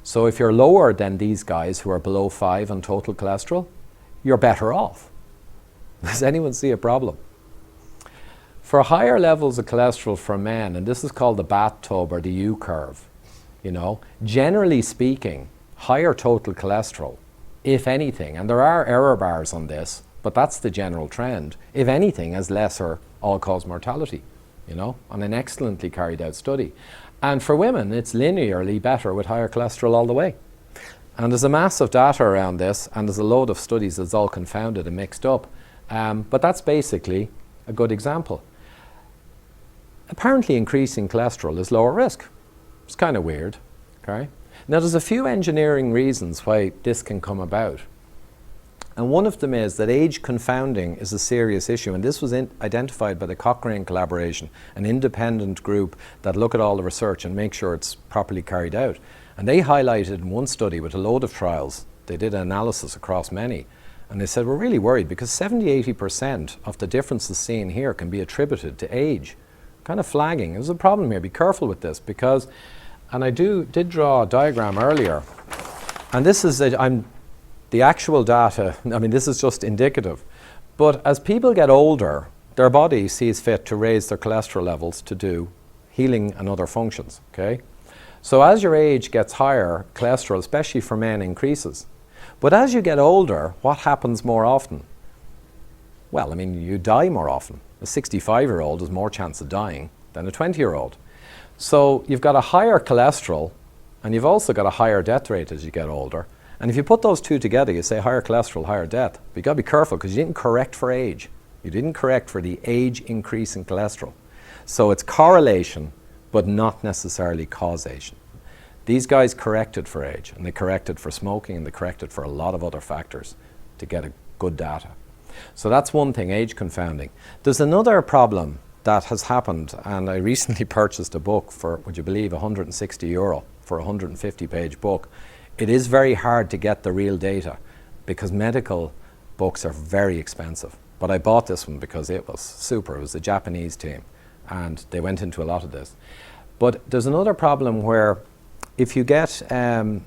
A: So if you're lower than these guys who are below 5 on total cholesterol, you're better off. Does anyone see a problem? For higher levels of cholesterol for men, and this is called the bathtub or the U-curve, you know, generally speaking, higher total cholesterol, if anything, and there are error bars on this, but that's the general trend, if anything, has lesser all-cause mortality, you know, on an excellently carried out study. And for women, it's linearly better with higher cholesterol all the way. And there's a massive data around this, and there's a load of studies that's all confounded and mixed up. But that's basically a good example. Apparently increasing cholesterol is lower risk. It's kind of weird, okay? Now there's a few engineering reasons why this can come about. And one of them is that age confounding is a serious issue, and this was identified by the Cochrane collaboration, an independent group that look at all the research and make sure it's properly carried out. And they highlighted in one study with a load of trials, they did an analysis across many, and they said, we're really worried because 70-80% of the differences seen here can be attributed to age. Kind of flagging. There's a problem here. Be careful with this because, and I did draw a diagram earlier, and this is the actual data. I mean, this is just indicative. But as people get older, their body sees fit to raise their cholesterol levels to do healing and other functions. Okay, so as your age gets higher, cholesterol, especially for men, increases. But as you get older, what happens more often? Well, I mean, you die more often. A 65-year-old has more chance of dying than a 20-year-old. So you've got a higher cholesterol, and you've also got a higher death rate as you get older. And if you put those two together, you say higher cholesterol, higher death. But you've got to be careful because you didn't correct for age. You didn't correct for the age increase in cholesterol. So it's correlation, but not necessarily causation. These guys corrected for age, and they corrected for smoking, and they corrected for a lot of other factors to get a good data. So that's one thing, age confounding. There's another problem that has happened, and I recently purchased a book for, would you believe, €160 for a 150-page book. It is very hard to get the real data because medical books are very expensive. But I bought this one because it was super. It was a Japanese team, and they went into a lot of this. But there's another problem where if you get the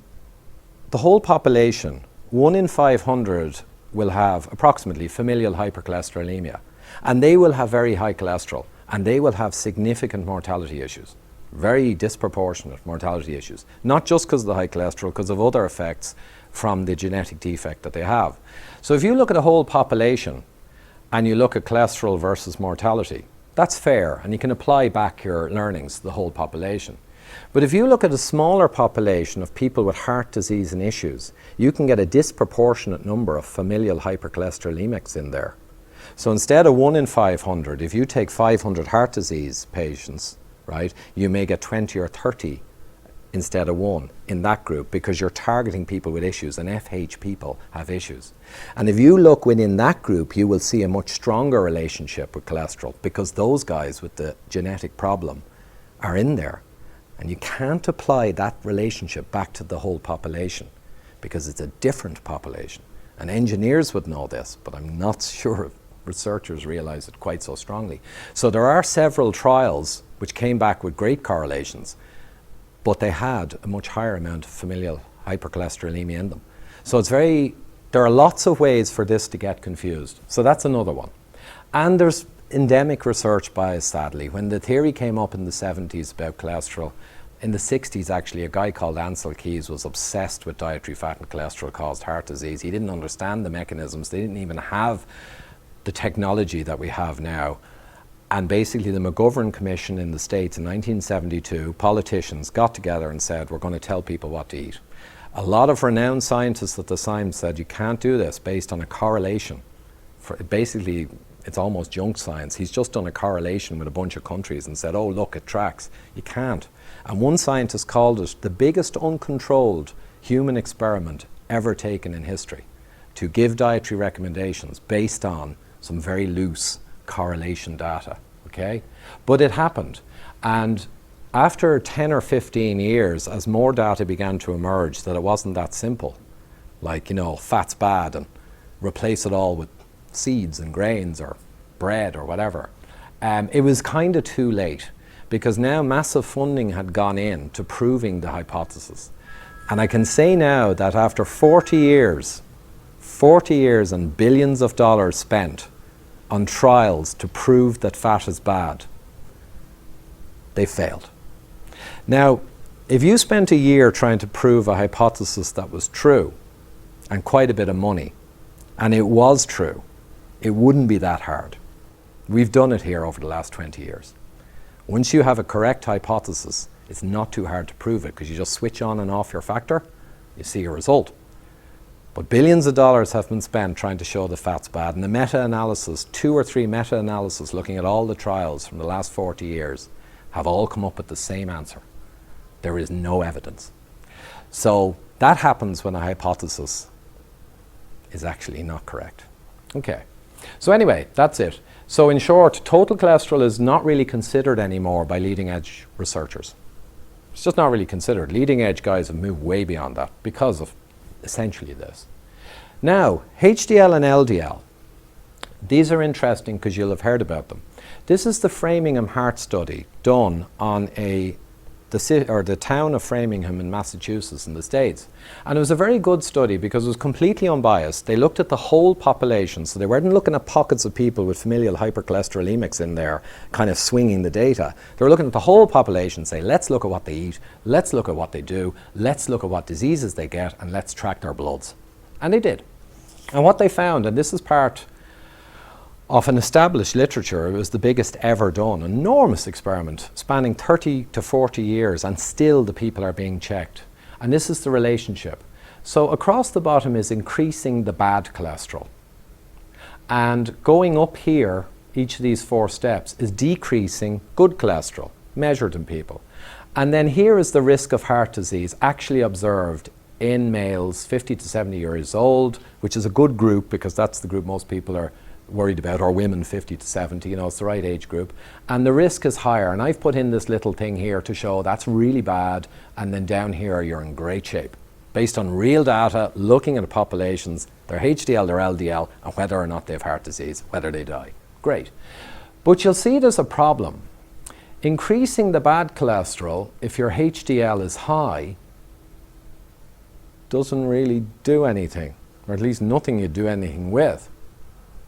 A: whole population, 1 in 500 will have approximately familial hypercholesterolemia, and they will have very high cholesterol, and they will have significant mortality issues, very disproportionate mortality issues, not just because of the high cholesterol, because of other effects from the genetic defect that they have. So if you look at a whole population and you look at cholesterol versus mortality, that's fair, and you can apply back your learnings to the whole population. But if you look at a smaller population of people with heart disease and issues, you can get a disproportionate number of familial hypercholesterolemics in there. So instead of 1 in 500, if you take 500 heart disease patients, right, you may get 20 or 30 instead of 1 in that group because you're targeting people with issues, and FH people have issues. And if you look within that group, you will see a much stronger relationship with cholesterol because those guys with the genetic problem are in there. And you can't apply that relationship back to the whole population because it's a different population. And engineers would know this, but I'm not sure if researchers realize it quite so strongly. So there are several trials which came back with great correlations, but they had a much higher amount of familial hypercholesterolemia in them. So there are lots of ways for this to get confused. So that's another one. And there's endemic research bias, sadly. When the theory came up in the 70s about cholesterol, in the 60s actually, a guy called Ansel Keys was obsessed with dietary fat and cholesterol caused heart disease. He didn't understand the mechanisms. They didn't even have the technology that we have now. And basically the McGovern Commission in the States in 1972, politicians got together and said, we're going to tell people what to eat. A lot of renowned scientists at the time said, you can't do this based on a correlation. Basically, it's almost junk science. He's just done a correlation with a bunch of countries and said, oh, look, it tracks. You can't. And one scientist called it the biggest uncontrolled human experiment ever taken in history, to give dietary recommendations based on some very loose correlation data, okay? But it happened. And after 10 or 15 years, as more data began to emerge that it wasn't that simple, like, fat's bad and replace it all with seeds and grains or bread or whatever, it was kind of too late, because now massive funding had gone in to proving the hypothesis. And I can say now that after 40 years and billions of dollars spent on trials to prove that fat is bad, they failed. Now, if you spent a year trying to prove a hypothesis that was true, and quite a bit of money, and it was true, it wouldn't be that hard. We've done it here over the last 20 years. Once you have a correct hypothesis, it's not too hard to prove it, because you just switch on and off your factor, you see a result. But billions of dollars have been spent trying to show the fat's bad, and the meta-analysis, 2 or 3 meta-analysis looking at all the trials from the last 40 years, have all come up with the same answer. There is no evidence. So that happens when a hypothesis is actually not correct. Okay, so anyway, that's it. So in short, total cholesterol is not really considered anymore by leading edge researchers. It's just not really considered. Leading edge guys have moved way beyond that because of essentially this. Now, HDL and LDL. These are interesting because you'll have heard about them. This is the Framingham Heart Study done on the town of Framingham in Massachusetts in the States. And it was a very good study because it was completely unbiased. They looked at the whole population, so they weren't looking at pockets of people with familial hypercholesterolemics in there kind of swinging the data. They were looking at the whole population, say, let's look at what they eat, let's look at what they do, let's look at what diseases they get, and let's track their bloods. And they did. And what they found, and this is part of an established literature, it was the biggest ever done, enormous experiment spanning 30 to 40 years, and still the people are being checked. And this is the relationship. So across the bottom is increasing the bad cholesterol. And going up here, each of these 4 steps, is decreasing good cholesterol, measured in people. And then here is the risk of heart disease actually observed in males 50 to 70 years old, which is a good group because that's the group most people are worried about, or women 50 to 70, it's the right age group. And the risk is higher. And I've put in this little thing here to show that's really bad, and then down here you're in great shape. Based on real data, looking at the populations, their HDL, their LDL, and whether or not they have heart disease, whether they die. Great. But you'll see there's a problem. Increasing the bad cholesterol, if your HDL is high, doesn't really do anything, or at least nothing you do anything with.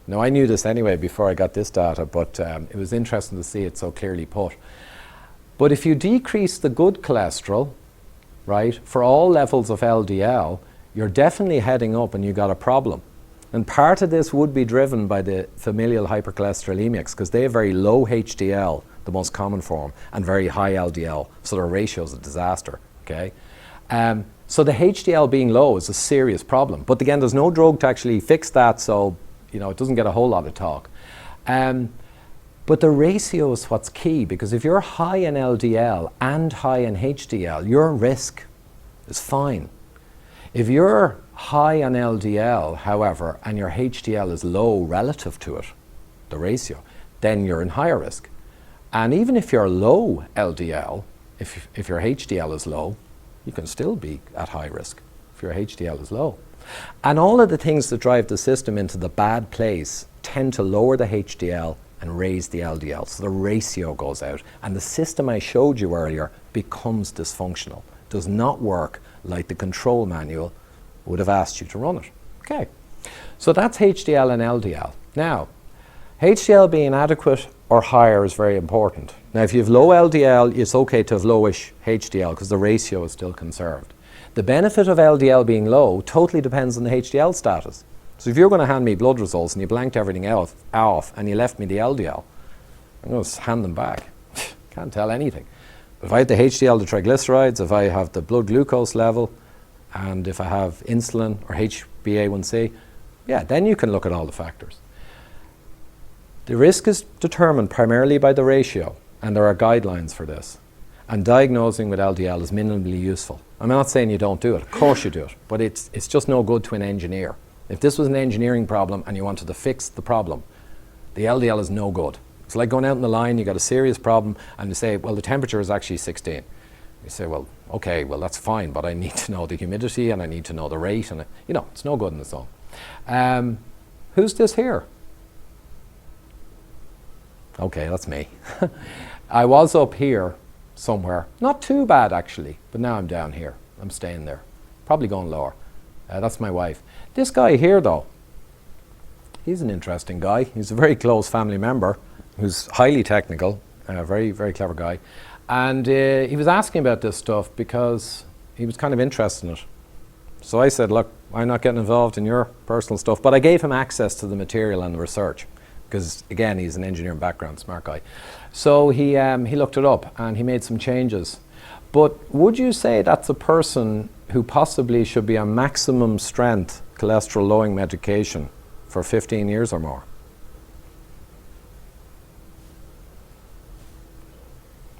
A: Now, I knew this anyway before I got this data, but it was interesting to see it so clearly put. But if you decrease the good cholesterol, right, for all levels of LDL, you're definitely heading up and you got a problem. And part of this would be driven by the familial hypercholesterolemics, because they have very low HDL, the most common form, and very high LDL, so their ratio is a disaster, okay? So the HDL being low is a serious problem. But again, there's no drug to actually fix that, so it doesn't get a whole lot of talk. But the ratio is what's key, because if you're high in LDL and high in HDL, your risk is fine. If you're high on LDL, however, and your HDL is low relative to it, the ratio, then you're in higher risk. And even if you're low LDL, if your HDL is low, you can still be at high risk if your HDL is low. And all of the things that drive the system into the bad place tend to lower the HDL and raise the LDL. So the ratio goes out. And the system I showed you earlier becomes dysfunctional. Does not work like the control manual would have asked you to run it. Okay. So that's HDL and LDL. Now, HDL being adequate or higher is very important. Now, if you have low LDL, it's okay to have lowish HDL because the ratio is still conserved. The benefit of LDL being low totally depends on the HDL status. So if you're going to hand me blood results and you blanked everything else off and you left me the LDL, I'm going to hand them back. Can't tell anything. But if I have the HDL, the triglycerides, if I have the blood glucose level, and if I have insulin or HbA1c, yeah, then you can look at all the factors. The risk is determined primarily by the ratio, and there are guidelines for this. And diagnosing with LDL is minimally useful. I'm not saying you don't do it. Of course you do it. But it's just no good to an engineer. If this was an engineering problem and you wanted to fix the problem, the LDL is no good. It's like going out in the line, you got a serious problem, and you say, well, the temperature is actually 16. You say, well, okay, well, that's fine, but I need to know the humidity and I need to know the rate, and it's no good in its own. Who's this here? Okay, that's me. I was up here somewhere. Not too bad, actually, but now I'm down here. I'm staying there. Probably going lower. That's my wife. This guy here, though, he's an interesting guy. He's a very close family member who's highly technical, very, very clever guy. And he was asking about this stuff because he was kind of interested in it. So I said, look, I'm not getting involved in your personal stuff, but I gave him access to the material and the research. Because again, he's an engineering background, smart guy. So he looked it up and he made some changes. But would you say that's a person who possibly should be on maximum strength cholesterol lowering medication for 15 years or more?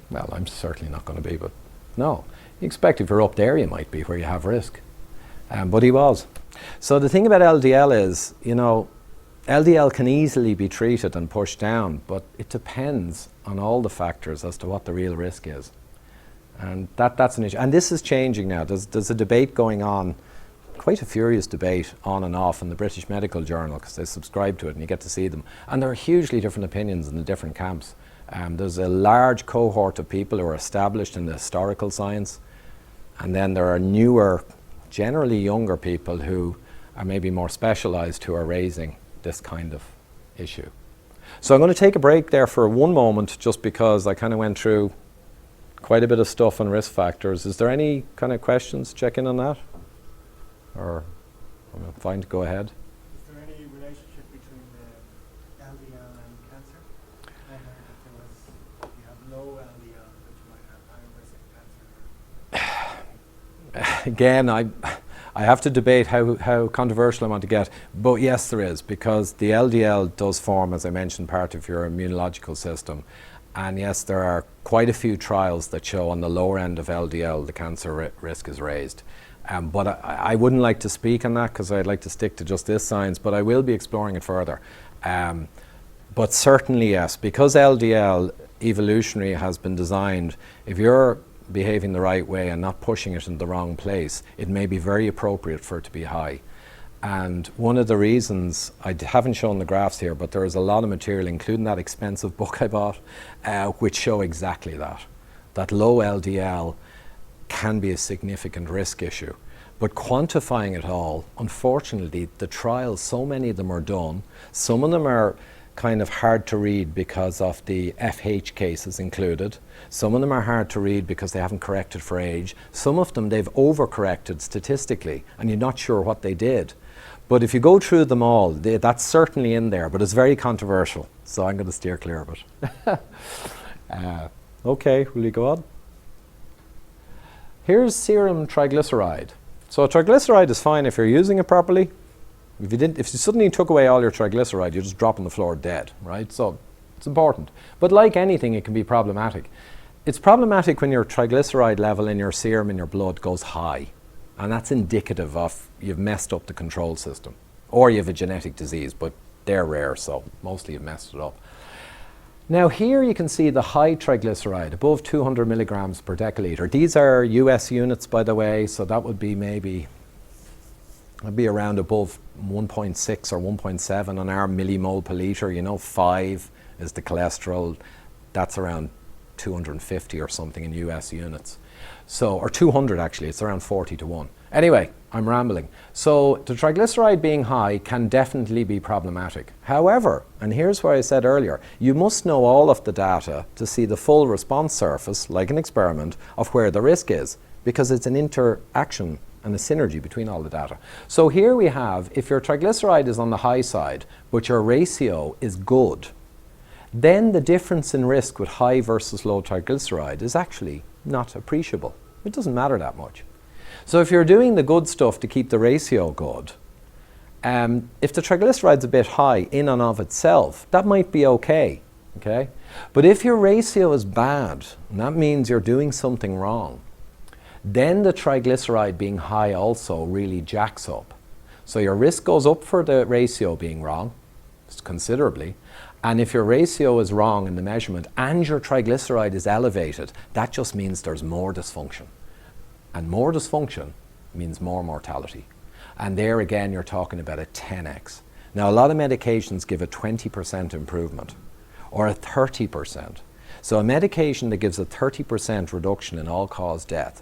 A: Well, I'm certainly not going to be, but no. You expect if you're up there, you might be where you have risk. But he was. So the thing about LDL is, LDL can easily be treated and pushed down, but it depends on all the factors as to what the real risk is. And that's an issue. And this is changing now. There's a debate going on, quite a furious debate on and off in the British Medical Journal, because they subscribe to it and you get to see them. And there are hugely different opinions in the different camps. There's a large cohort of people who are established in the historical science, and then there are newer, generally younger people who are maybe more specialized who are raising this kind of issue. So I'm going to take a break there for one moment, just because I kind of went through quite a bit of stuff on risk factors. Is there any kind of questions? Check in on that? Or I'm fine to go ahead.
E: Is there any relationship between the LDL and cancer? I heard that there was, if you have low LDL, that you might have higher risk of cancer.
A: Again, I have to debate how controversial I want to get, but yes, there is, because the LDL does form, as I mentioned, part of your immunological system. And yes, there are quite a few trials that show on the lower end of LDL the cancer risk is raised. But I wouldn't like to speak on that because I'd like to stick to just this science, but I will be exploring it further. But certainly yes, because LDL evolutionary has been designed, if you're behaving the right way and not pushing it in the wrong place, it may be very appropriate for it to be high. And one of the reasons, I haven't shown the graphs here, but there is a lot of material, including that expensive book I bought, which show exactly that low LDL can be a significant risk issue. But quantifying it all, unfortunately, the trials, so many of them are done. Some of them are kind of hard to read because of the FH cases included. Some of them are hard to read because they haven't corrected for age. Some of them they've overcorrected statistically and you're not sure what they did. But if you go through them all, that's certainly in there, but it's very controversial. So I'm going to steer clear of it. Okay, will you go on? Here's serum triglyceride. So a triglyceride is fine if you're using it properly. If you suddenly took away all your triglyceride, you just drop on the floor dead, right? So it's important. But like anything, it can be problematic. It's problematic when your triglyceride level in your serum in your blood goes high. And that's indicative of you've messed up the control system. Or you have a genetic disease, but they're rare, so mostly you've messed it up. Now here you can see the high triglyceride, above 200 milligrams per deciliter. These are US units, by the way, so that would be maybe I'd be around above 1.6 or 1.7 on our millimole per litre. You know, 5 is the cholesterol. That's around 250 or something in US units. So, or 200 actually, it's around 40 to 1. Anyway, I'm rambling. So the triglyceride being high can definitely be problematic. However, and here's where I said earlier, you must know all of the data to see the full response surface, like an experiment, of where the risk is, because it's an interaction and a synergy between all the data. So here we have, if your triglyceride is on the high side, but your ratio is good, then the difference in risk with high versus low triglyceride is actually not appreciable. It doesn't matter that much. So if you're doing the good stuff to keep the ratio good, if the triglyceride's a bit high in and of itself, that might be okay, okay? But if your ratio is bad, and that means you're doing something wrong, then the triglyceride being high also really jacks up. So your risk goes up for the ratio being wrong, considerably, and if your ratio is wrong in the measurement and your triglyceride is elevated, that just means there's more dysfunction. And more dysfunction means more mortality. And there again, you're talking about a 10x. Now, a lot of medications give a 20% improvement or a 30%. So a medication that gives a 30% reduction in all-cause death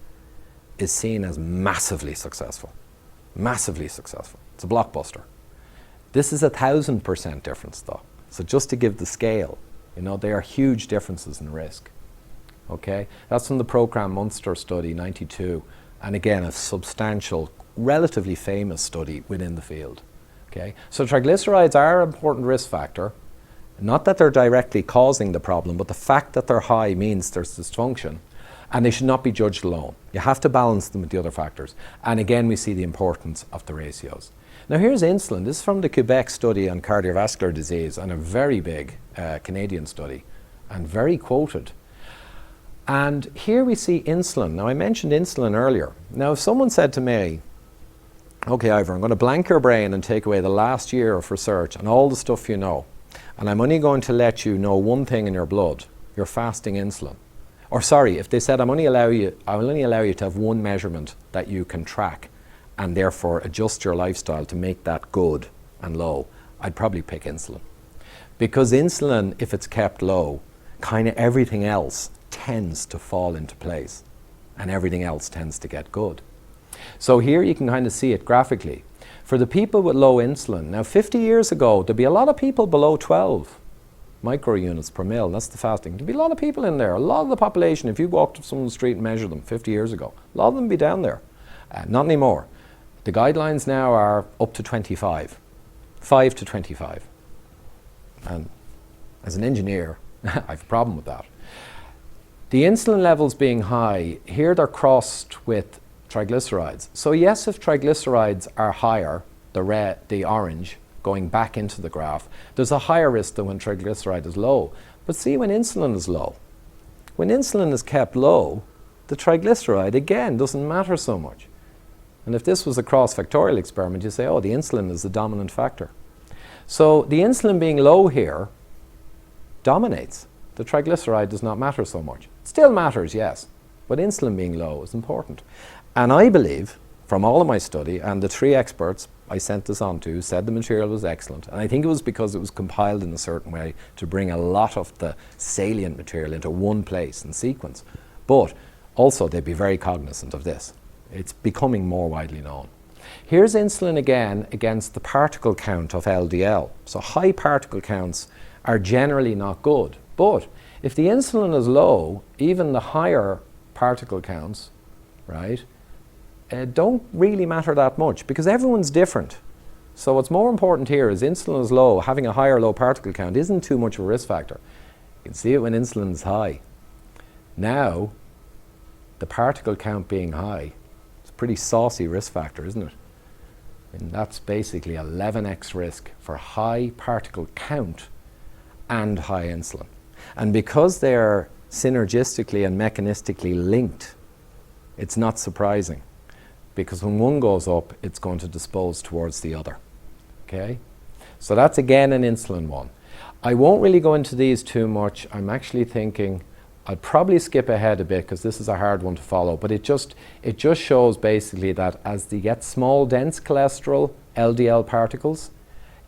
A: is seen as massively successful. Massively successful. It's a blockbuster. This is 1,000% difference though. So just to give the scale, you know, they are huge differences in risk. Okay, that's from the Program Munster study, 92, and again a substantial, relatively famous study within the field. Okay, so triglycerides are an important risk factor, not that they're directly causing the problem, but the fact that they're high means there's dysfunction, and they should not be judged alone. You have to balance them with the other factors, and again we see the importance of the ratios. Now here's insulin. This is from the Quebec study on cardiovascular disease, and a very big Canadian study, and very quoted. And here we see insulin. Now, I mentioned insulin earlier. Now, if someone said to me, okay, Ivor, I'm going to blank your brain and take away the last year of research and all the stuff you know, and I'm only going to let you know one thing in your blood, your fasting insulin. Or sorry, if they said, I will only allow you to have one measurement that you can track and therefore adjust your lifestyle to make that good and low, I'd probably pick insulin. Because insulin, if it's kept low, kind of everything else tends to fall into place and everything else tends to get good. So here you can kind of see it graphically. For the people with low insulin, now 50 years ago there'd be a lot of people below 12 microunits per mil, that's the fasting. There'd be a lot of people in there, a lot of the population, if you walked up someone's street and measured them 50 years ago, a lot of them would be down there. Not anymore. The guidelines now are up to 25, 5 to 25. And as an engineer, I have a problem with that. The insulin levels being high, here they're crossed with triglycerides. So yes, if triglycerides are higher, the red, the orange, going back into the graph, there's a higher risk than when triglyceride is low. But see, when insulin is low, when insulin is kept low, the triglyceride, again, doesn't matter so much. And if this was a cross-factorial experiment, you say, oh, the insulin is the dominant factor. So the insulin being low here dominates. The triglyceride does not matter so much. It still matters, yes, but insulin being low is important. And I believe, from all of my study, and the 3 experts I sent this on to said the material was excellent, and I think it was because it was compiled in a certain way to bring a lot of the salient material into one place and sequence. But also they'd be very cognizant of this. It's becoming more widely known. Here's insulin again against the particle count of LDL. So high particle counts are generally not good. But if the insulin is low, even the higher particle counts, right, don't really matter that much because everyone's different. So what's more important here is insulin is low, having a high or low particle count isn't too much of a risk factor. You can see it when insulin is high. Now, the particle count being high, it's a pretty saucy risk factor, isn't it? And that's basically 11x risk for high particle count and high insulin. And because they're synergistically and mechanistically linked, it's not surprising. Because when one goes up, it's going to dispose towards the other. Okay? So that's again an insulin one. I won't really go into these too much. I'm actually thinking I'd probably skip ahead a bit because this is a hard one to follow, but it just shows basically that as you get small dense cholesterol, LDL particles,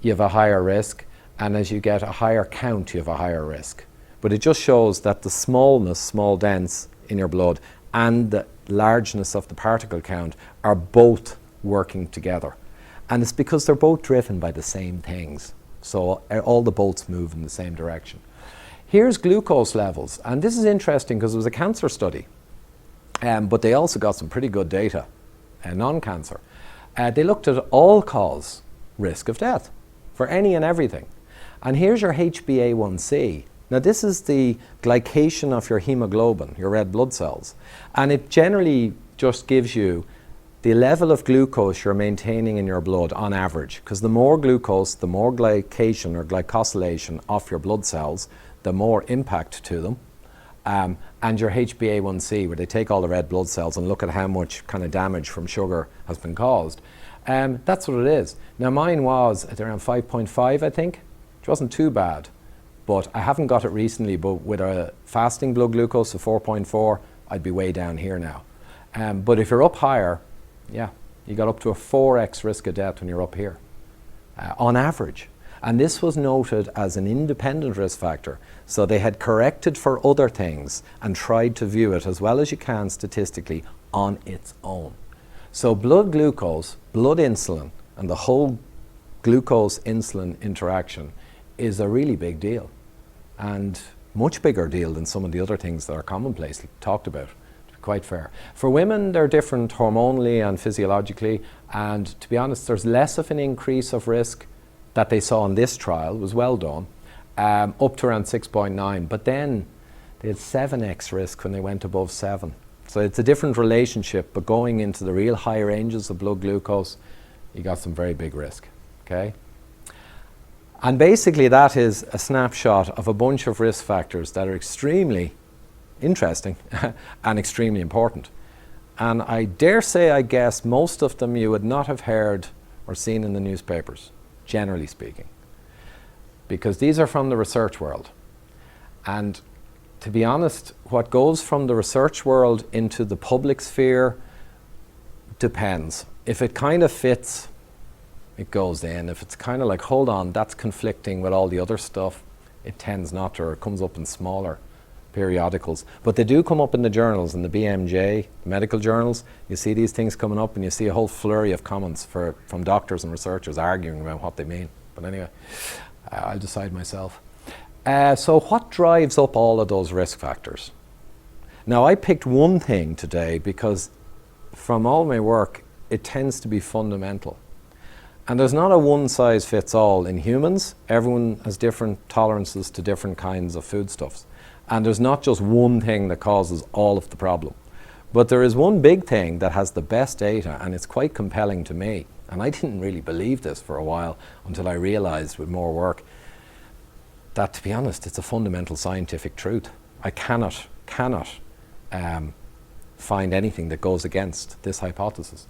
A: you have a higher risk, and as you get a higher count, you have a higher risk. But it just shows that the smallness, small dense in your blood, and the largeness of the particle count are both working together. And it's because they're both driven by the same things. So all the bolts move in the same direction. Here's glucose levels, and this is interesting because it was a cancer study, but they also got some pretty good data, non-cancer. They looked at all-cause risk of death for any and everything. And here's your HbA1c. Now this is the glycation of your hemoglobin, your red blood cells, and it generally just gives you the level of glucose you're maintaining in your blood on average, because the more glucose, the more glycation or glycosylation of your blood cells, the more impact to them. And your HbA1c, where they take all the red blood cells and look at how much kind of damage from sugar has been caused. That's what it is. Now mine was at around 5.5, I think, which wasn't too bad, but I haven't got it recently, but with a fasting blood glucose of 4.4, I'd be way down here now. But if you're up higher, yeah, you got up to a 4x risk of death when you're up here, on average. And this was noted as an independent risk factor. So they had corrected for other things and tried to view it as well as you can statistically on its own. So blood glucose, blood insulin, and the whole glucose-insulin interaction is a really big deal, and much bigger deal than some of the other things that are commonplace talked about, to be quite fair. For women, they're different hormonally and physiologically, and to be honest, there's less of an increase of risk that they saw in this trial. It was well done, up to around 6.9, but then they had 7x risk when they went above 7. So it's a different relationship, but going into the real high ranges of blood glucose, you got some very big risk, okay? And basically that is a snapshot of a bunch of risk factors that are extremely interesting and extremely important. And I dare say, I guess, most of them you would not have heard or seen in the newspapers, generally speaking, because these are from the research world. And to be honest, what goes from the research world into the public sphere depends. If it kind of fits, it goes in. If it's kind of like, hold on, that's conflicting with all the other stuff, it tends not to, or it comes up in smaller periodicals. But they do come up in the journals, in the BMJ, medical journals. You see these things coming up and you see a whole flurry of comments from doctors and researchers arguing about what they mean. But anyway, I'll decide myself. So what drives up all of those risk factors? Now I picked one thing today because from all my work, it tends to be fundamental. And there's not a one size fits all in humans. Everyone has different tolerances to different kinds of foodstuffs. And there's not just one thing that causes all of the problem. But there is one big thing that has the best data, and it's quite compelling to me. And I didn't really believe this for a while until I realized with more work that, to be honest, it's a fundamental scientific truth. I cannot find anything that goes against this hypothesis.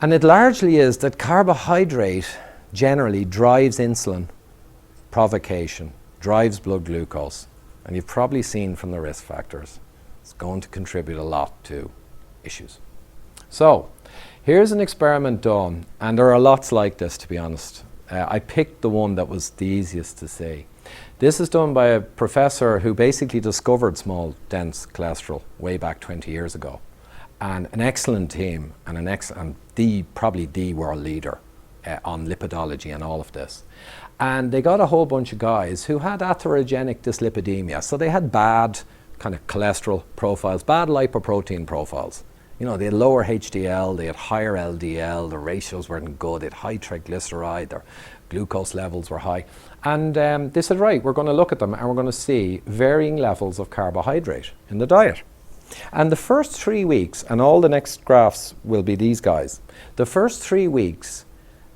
A: And it largely is that carbohydrate generally drives insulin provocation, drives blood glucose, and you've probably seen from the risk factors, it's going to contribute a lot to issues. So here's an experiment done, and there are lots like this, to be honest. I picked the one that was the easiest to see. This is done by a professor who basically discovered small dense cholesterol way back 20 years ago, and an excellent team, and probably the world leader on lipidology and all of this. And they got a whole bunch of guys who had atherogenic dyslipidemia, so they had bad kind of cholesterol profiles, bad lipoprotein profiles. You know, they had lower HDL, they had higher LDL, the ratios weren't good, they had high triglyceride, their glucose levels were high. And they said, right, we're going to look at them and we're going to see varying levels of carbohydrate in the diet. And the first 3 weeks, and all the next graphs will be these guys, the first 3 weeks,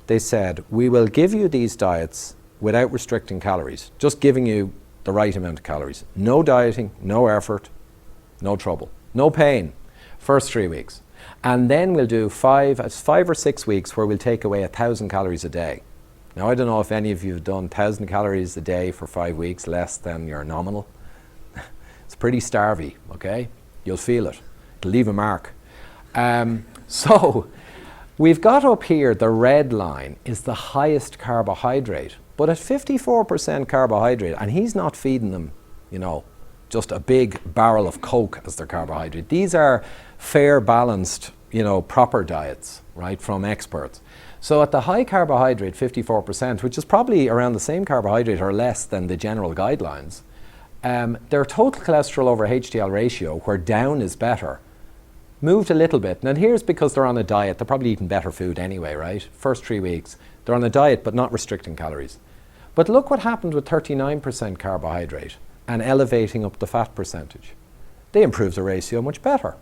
A: they said, we will give you these diets without restricting calories, just giving you the right amount of calories. No dieting, no effort, no trouble, no pain. First 3 weeks. And then we'll do 5 or 6 weeks where we'll take away 1,000 calories a day. Now, I don't know if any of you have done 1,000 calories a day for 5 weeks, less than your nominal. It's pretty starvy, okay? You'll feel it. It'll leave a mark. So we've got up here, the red line is the highest carbohydrate, but at 54% carbohydrate, and he's not feeding them, you know, just a big barrel of Coke as their carbohydrate. These are fair, balanced, you know, proper diets, right, from experts. So at the high carbohydrate, 54%, which is probably around the same carbohydrate or less than the general guidelines, their total cholesterol over HDL ratio, where down is better, moved a little bit. Now here's because they're on a diet. They're probably eating better food anyway, right? First 3 weeks. They're on a diet but not restricting calories. But look what happened with 39% carbohydrate and elevating up the fat percentage. They improved the ratio much better.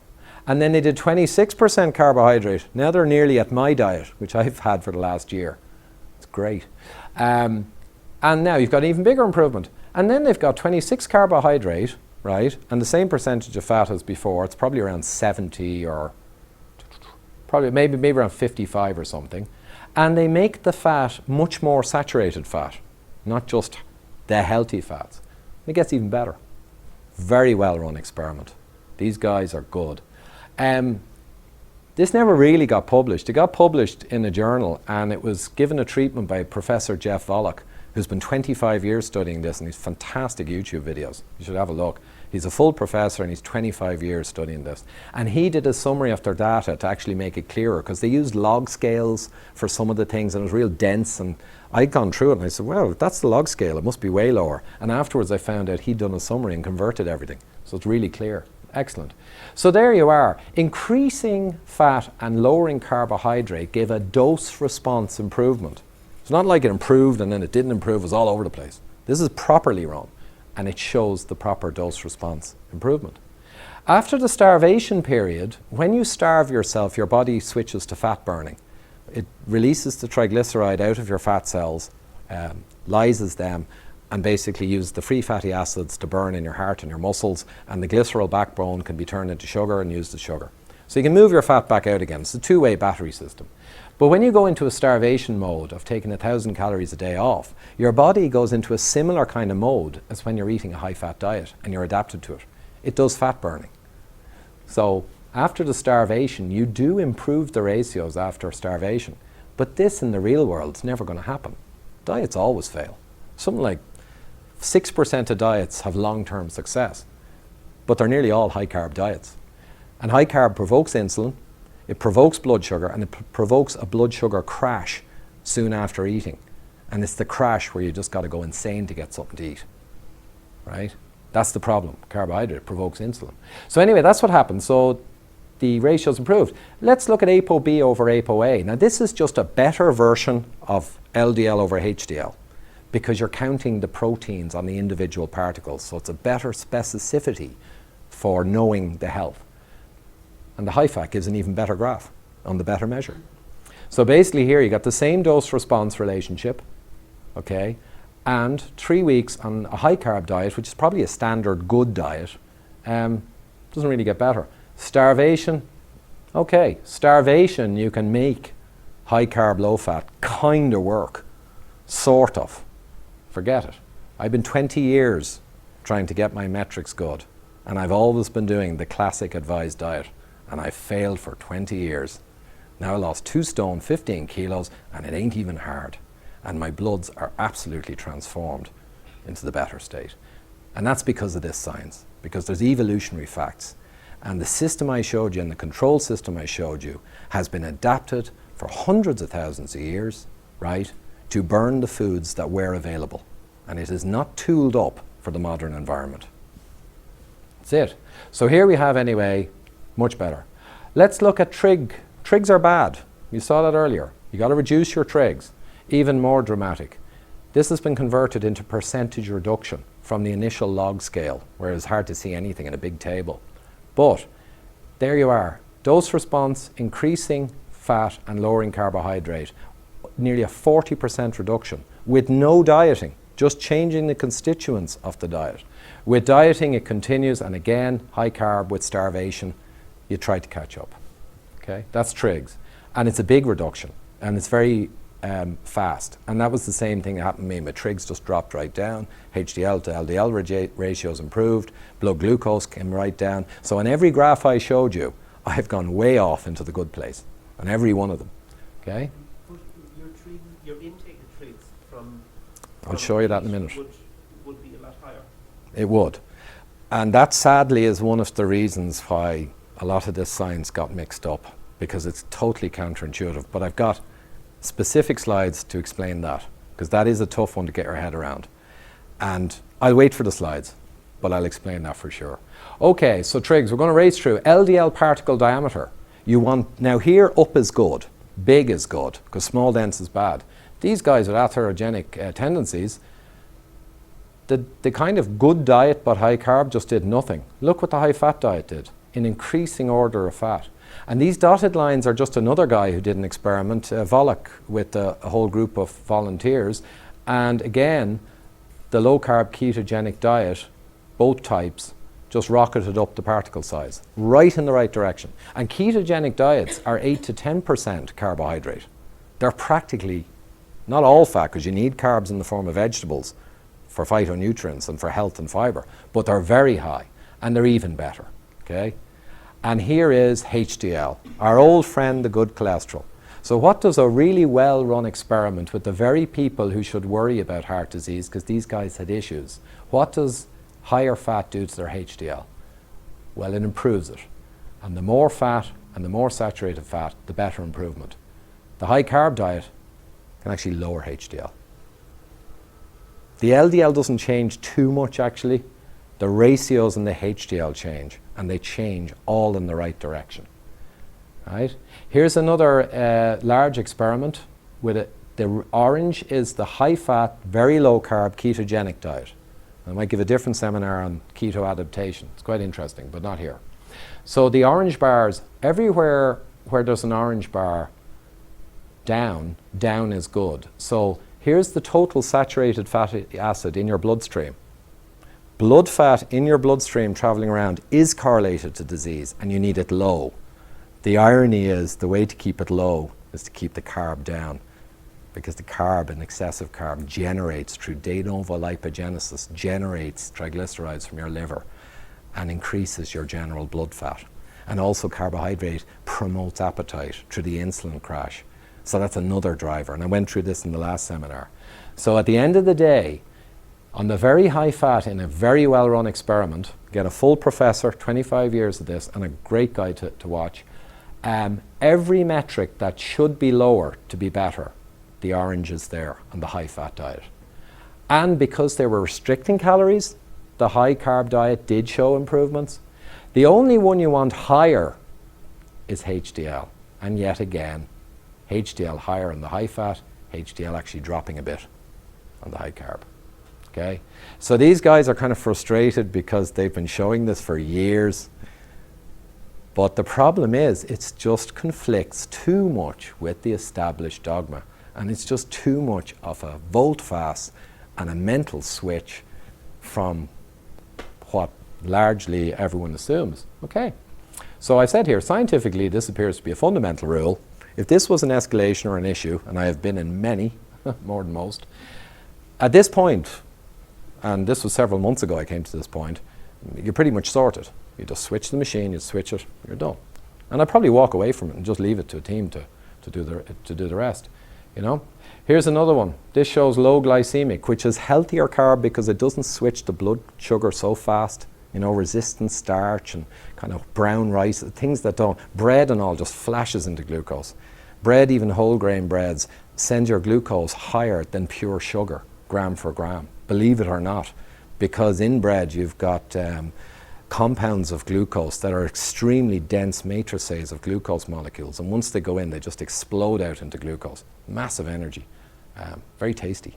A: And then they did 26% carbohydrate. Now they're nearly at my diet, which I've had for the last year. It's great. And now you've got an even bigger improvement. And then they've got 26 carbohydrate, right? And the same percentage of fat as before. It's probably around 70 or probably maybe around 55 or something. And they make the fat much more saturated fat, not just the healthy fats. It gets even better. Very well run experiment. These guys are good. This never really got published. It got published in a journal and it was given a treatment by Professor Jeff Volek, who's been 25 years studying this, and he's fantastic YouTube videos. You should have a look. He's a full professor and he's 25 years studying this. And he did a summary of their data to actually make it clearer, because they used log scales for some of the things and it was real dense, and I'd gone through it and I said, well, if that's the log scale, it must be way lower. And afterwards I found out he'd done a summary and converted everything. So it's really clear. Excellent. So there you are. Increasing fat and lowering carbohydrate gave a dose response improvement. It's not like it improved and then it didn't improve, it was all over the place. This is properly run and it shows the proper dose response improvement. After the starvation period, when you starve yourself, your body switches to fat burning. It releases the triglyceride out of your fat cells, lyses them, and basically use the free fatty acids to burn in your heart and your muscles, and the glycerol backbone can be turned into sugar and used as sugar. So you can move your fat back out again. It's a two-way battery system. But when you go into a starvation mode of taking 1,000 calories a day off, your body goes into a similar kind of mode as when you're eating a high-fat diet and you're adapted to it. It does fat burning. So after the starvation, you do improve the ratios after starvation. But this in the real world is never going to happen. Diets always fail. Something like 6% of diets have long-term success, but they're nearly all high-carb diets. And high-carb provokes insulin, it provokes blood sugar, and it provokes a blood sugar crash soon after eating. And it's the crash where you just got to go insane to get something to eat, right? That's the problem. Carbohydrate provokes insulin. So anyway, that's what happened. So the ratio's improved. Let's look at ApoB over ApoA. Now this is just a better version of LDL over HDL, because you're counting the proteins on the individual particles. So it's a better specificity for knowing the health. And the high fat gives an even better graph on the better measure. So basically here you got the same dose response relationship, okay, and 3 weeks on a high carb diet, which is probably a standard good diet, doesn't really get better. Starvation, okay, starvation you can make high carb, low fat kind of work, sort of. Forget it. I've been 20 years trying to get my metrics good, and I've always been doing the classic advised diet, and I've failed for 20 years. Now I lost 2 stone, 15 kilos, and it ain't even hard. And my bloods are absolutely transformed into the better state. And that's because of this science, because there's evolutionary facts. And the system I showed you and the control system I showed you has been adapted for hundreds of thousands of years, right, to burn the foods that were available. And it is not tooled up for the modern environment. That's it. So here we have anyway, much better. Let's look at trig. Trigs are bad. You saw that earlier. You got to reduce your trigs. Even more dramatic. This has been converted into percentage reduction from the initial log scale, where it's hard to see anything in a big table. But there you are. Dose response, increasing fat and lowering carbohydrate. Nearly a 40% reduction with no dieting, just changing the constituents of the diet. With dieting, it continues, and again, high carb with starvation, you try to catch up. Okay, that's trigs. And it's a big reduction, and it's very fast. And that was the same thing that happened to me. My trigs just dropped right down. HDL to LDL ratios improved. Blood glucose came right down. So on every graph I showed you, I've gone way off into the good place. On every one of them. Okay?
F: But your intake of trigs from
A: I'll show you that in a minute.
F: would be a lot higher.
A: It would. And that sadly is one of the reasons why a lot of this science got mixed up, because it's totally counterintuitive. But I've got specific slides to explain that, because that is a tough one to get your head around. And I'll wait for the slides, but I'll explain that for sure. Okay, so trigs, we're going to race through. LDL particle diameter. You want, now here up is good, big is good, because small dense is bad. These guys with atherogenic tendencies, the kind of good diet but high carb just did nothing. Look what the high fat diet did, in increasing order of fat. And these dotted lines are just another guy who did an experiment, Volek, with a whole group of volunteers. And again, the low carb ketogenic diet, both types, just rocketed up the particle size, right in the right direction. And ketogenic diets are 8 to 10% carbohydrate. They're practically not all fat, because you need carbs in the form of vegetables for phytonutrients and for health and fiber, but they're very high, and they're even better, okay? And here is HDL, our old friend, the good cholesterol. So what does a really well-run experiment with the very people who should worry about heart disease, because these guys had issues, what does higher fat do to their HDL? Well, it improves it. And the more fat and the more saturated fat, the better improvement. The high carb diet can actually lower HDL. The LDL doesn't change too much actually. The ratios in the HDL change, and they change all in the right direction. Right? Here's another large experiment with it. The orange is the high fat, very low carb ketogenic diet. I might give a different seminar on keto adaptation. It's quite interesting, but not here. So the orange bars, everywhere where there's an orange bar, down is good. So here's the total saturated fatty acid in your bloodstream. Blood fat in your bloodstream traveling around is correlated to disease, and you need it low. The irony is the way to keep it low is to keep the carb down, because the carb and excessive carb generates, through de novo lipogenesis, generates triglycerides from your liver and increases your general blood fat. And also carbohydrate promotes appetite through the insulin crash. So that's another driver, and I went through this in the last seminar. So at the end of the day, on the very high fat in a very well-run experiment, get a full professor, 25 years of this, and a great guy to watch, every metric that should be lower to be better, the orange is there on the high fat diet. And because they were restricting calories, the high carb diet did show improvements. The only one you want higher is HDL, and yet again, HDL higher on the high fat, HDL actually dropping a bit on the high carb. Okay? So these guys are kind of frustrated because they've been showing this for years. But the problem is, it just conflicts too much with the established dogma. And it's just too much of a volte-face and a mental switch from what largely everyone assumes. Okay. So I said here, scientifically, this appears to be a fundamental rule. If this was an escalation or an issue, and I have been in many, more than most, at this point, and this was several months ago I came to this point, you're pretty much sorted. You just switch the machine, you switch it, you're done. And I'd probably walk away from it and just leave it to a team to do the rest. You know? Here's another one. This shows low glycemic, which is healthier carb because it doesn't switch the blood sugar so fast. You know, resistant starch and kind of brown rice, things that don't, bread and all just flashes into glucose. Bread, even whole grain breads, send your glucose higher than pure sugar, gram for gram, believe it or not, because in bread you've got compounds of glucose that are extremely dense matrices of glucose molecules, and once they go in, they just explode out into glucose. Massive energy, very tasty.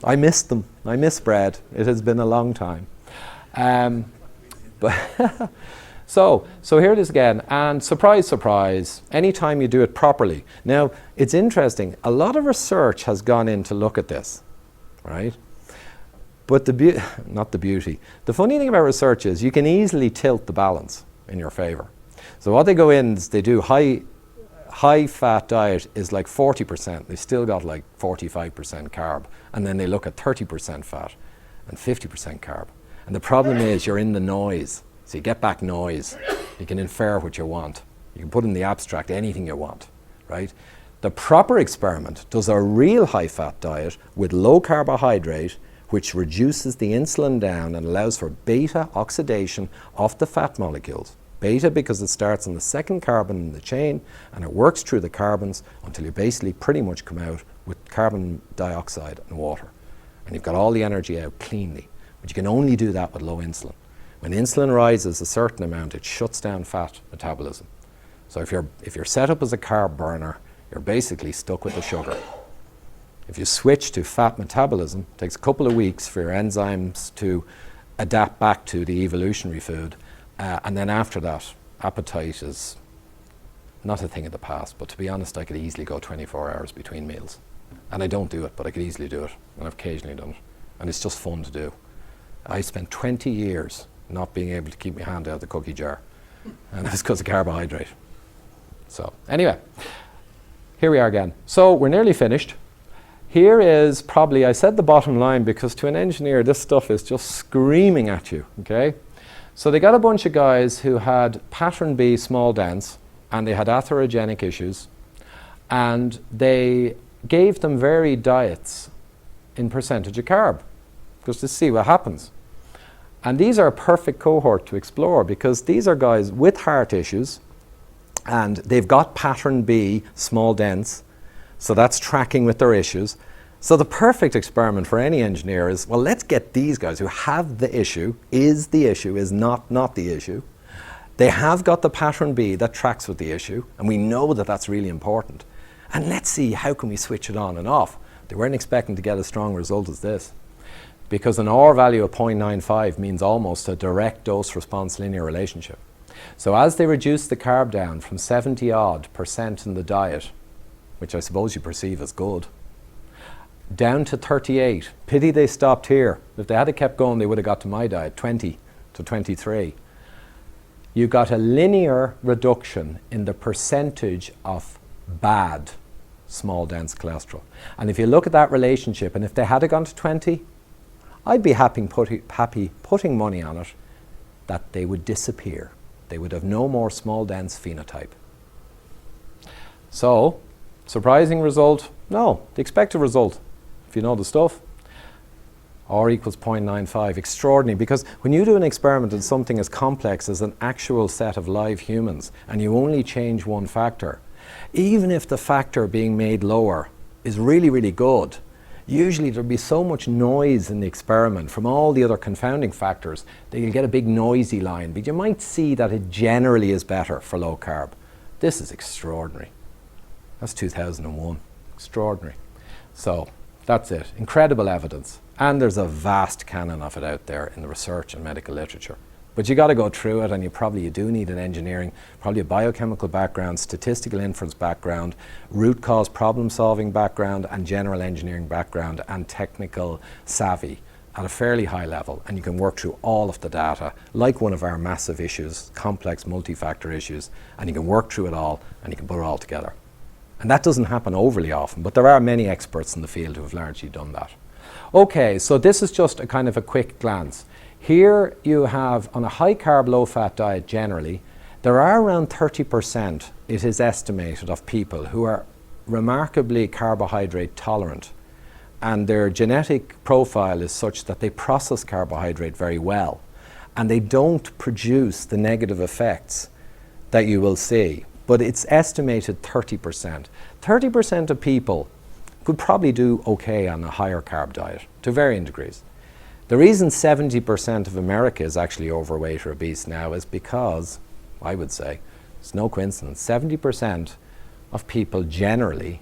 A: I miss them, I miss bread, it has been a long time. But so here it is again, and surprise, surprise, anytime you do it properly. Now, it's interesting, a lot of research has gone in to look at this, right? But not the beauty. The funny thing about research is you can easily tilt the balance in your favor. So what they go in is they do high high fat diet is like 40%. They still got like 45% carb. And then they look at 30% fat and 50% carb. And the problem is you're in the noise. So you get back noise. You can infer what you want. You can put in the abstract anything you want, right? The proper experiment does a real high fat diet with low carbohydrate, which reduces the insulin down and allows for beta oxidation of the fat molecules. Beta because it starts on the second carbon in the chain and it works through the carbons until you basically pretty much come out with carbon dioxide and water. And you've got all the energy out cleanly. But you can only do that with low insulin. When insulin rises a certain amount, it shuts down fat metabolism. So if you're set up as a carb burner, you're basically stuck with the sugar. If you switch to fat metabolism, it takes a couple of weeks for your enzymes to adapt back to the evolutionary food. And then after that, appetite is not a thing of the past. But to be honest, I could easily go 24 hours between meals. And I don't do it, but I could easily do it. And I've occasionally done it. And it's just fun to do. I spent 20 years not being able to keep my hand out of the cookie jar. And that's because of carbohydrate. So anyway, here we are again. So we're nearly finished. Here is probably, I said the bottom line because to an engineer this stuff is just screaming at you, okay? So they got a bunch of guys who had pattern B small dense and they had atherogenic issues and they gave them varied diets in percentage of carb just to see what happens. And these are a perfect cohort to explore because these are guys with heart issues and they've got pattern B small dense, so that's tracking with their issues. So the perfect experiment for any engineer is, well, let's get these guys who have the issue, is not the issue. They have got the pattern B that tracks with the issue, and we know that that's really important. And let's see how can we switch it on and off. They weren't expecting to get a strong result as this, because an R value of 0.95 means almost a direct dose-response linear relationship. So as they reduce the carb down from 70% in the diet, which I suppose you perceive as good, down to 38. Pity they stopped here. If they had kept going, they would have got to my diet, 20 to 23. You got a linear reduction in the percentage of bad small dense cholesterol. And if you look at that relationship, and if they had gone to 20, I'd be happy putting money on it that they would disappear. They would have no more small dense phenotype. So, surprising result? No, the expected result, if you know the stuff. R equals 0.95, extraordinary, because when you do an experiment on something as complex as an actual set of live humans and you only change one factor, even if the factor being made lower is really, really good, usually there'll be so much noise in the experiment from all the other confounding factors that you'll get a big noisy line, but you might see that it generally is better for low carb. This is extraordinary. That's 2001. Extraordinary. So that's it. Incredible evidence. And there's a vast canon of it out there in the research and medical literature. But you got to go through it, and you do need an engineering, probably a biochemical background, statistical inference background, root cause problem solving background, and general engineering background, and technical savvy at a fairly high level. And you can work through all of the data, like one of our massive issues, complex multi-factor issues, and you can work through it all, and you can put it all together. And that doesn't happen overly often, but there are many experts in the field who have largely done that. Okay, so this is just a kind of a quick glance. Here you have, on a high carb, low fat diet generally, there are around 30%, it is estimated, of people who are remarkably carbohydrate tolerant. And their genetic profile is such that they process carbohydrate very well. And they don't produce the negative effects that you will see. But it's estimated 30%. 30% of people could probably do okay on a higher carb diet to varying degrees. The reason 70% of America is actually overweight or obese now is because, I would say, it's no coincidence, 70% of people generally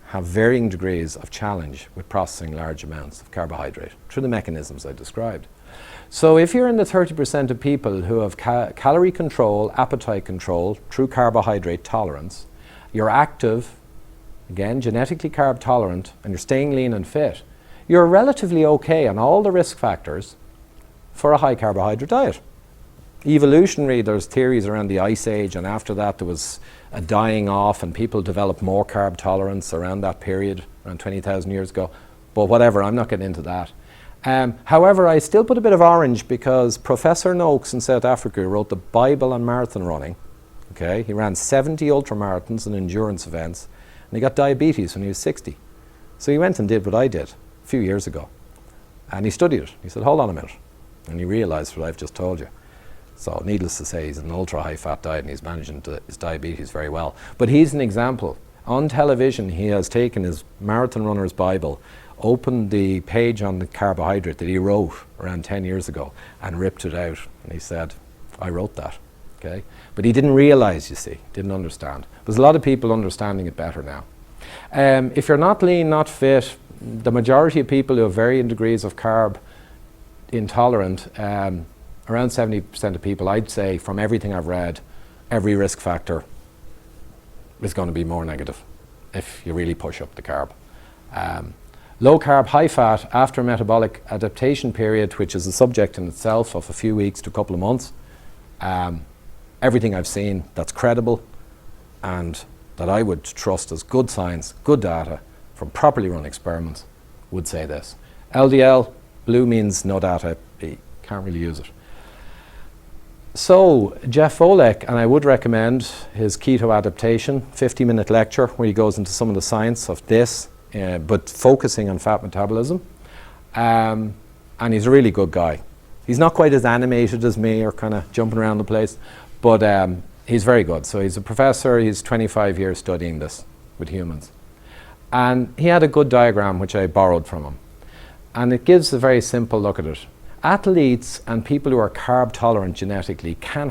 A: have varying degrees of challenge with processing large amounts of carbohydrate through the mechanisms I described. So if you're in the 30% of people who have calorie control, appetite control, through carbohydrate tolerance, you're active, again, genetically carb tolerant, and you're staying lean and fit, you're relatively okay on all the risk factors for a high carbohydrate diet. Evolutionary, there's theories around the Ice Age, and after that there was a dying off and people developed more carb tolerance around that period, around 20,000 years ago. But whatever, I'm not getting into that. However, I still put a bit of orange because Professor Noakes in South Africa wrote the Bible on marathon running. Okay, he ran 70 ultramarathons and endurance events, and he got diabetes when he was 60. So he went and did what I did a few years ago. And he studied it. He said, hold on a minute. And he realized what I've just told you. So needless to say, he's an ultra high fat diet and he's managing his diabetes very well. But he's an example. On television, he has taken his marathon runner's Bible, opened the page on the carbohydrate that he wrote around 10 years ago and ripped it out. And he said, I wrote that. Okay? But he didn't realize, you see, didn't understand. There's a lot of people understanding it better now. If you're not lean, not fit, the majority of people who have varying degrees of carb intolerant, around 70% of people, I'd say, from everything I've read, every risk factor is going to be more negative if you really push up the carb. Low carb, high fat, after metabolic adaptation period, which is a subject in itself of a few weeks to a couple of months, everything I've seen that's credible and that I would trust as good science, good data from properly run experiments would say this. LDL, blue means no data, you can't really use it. So Jeff Volek, and I would recommend his keto adaptation 50-minute lecture where he goes into some of the science of this, but focusing on fat metabolism. And he's a really good guy. He's not quite as animated as me or kind of jumping around the place, but he's very good. So he's a professor, he's 25 years studying this with humans. And he had a good diagram which I borrowed from him. And it gives a very simple look at it. Athletes and people who are carb tolerant genetically can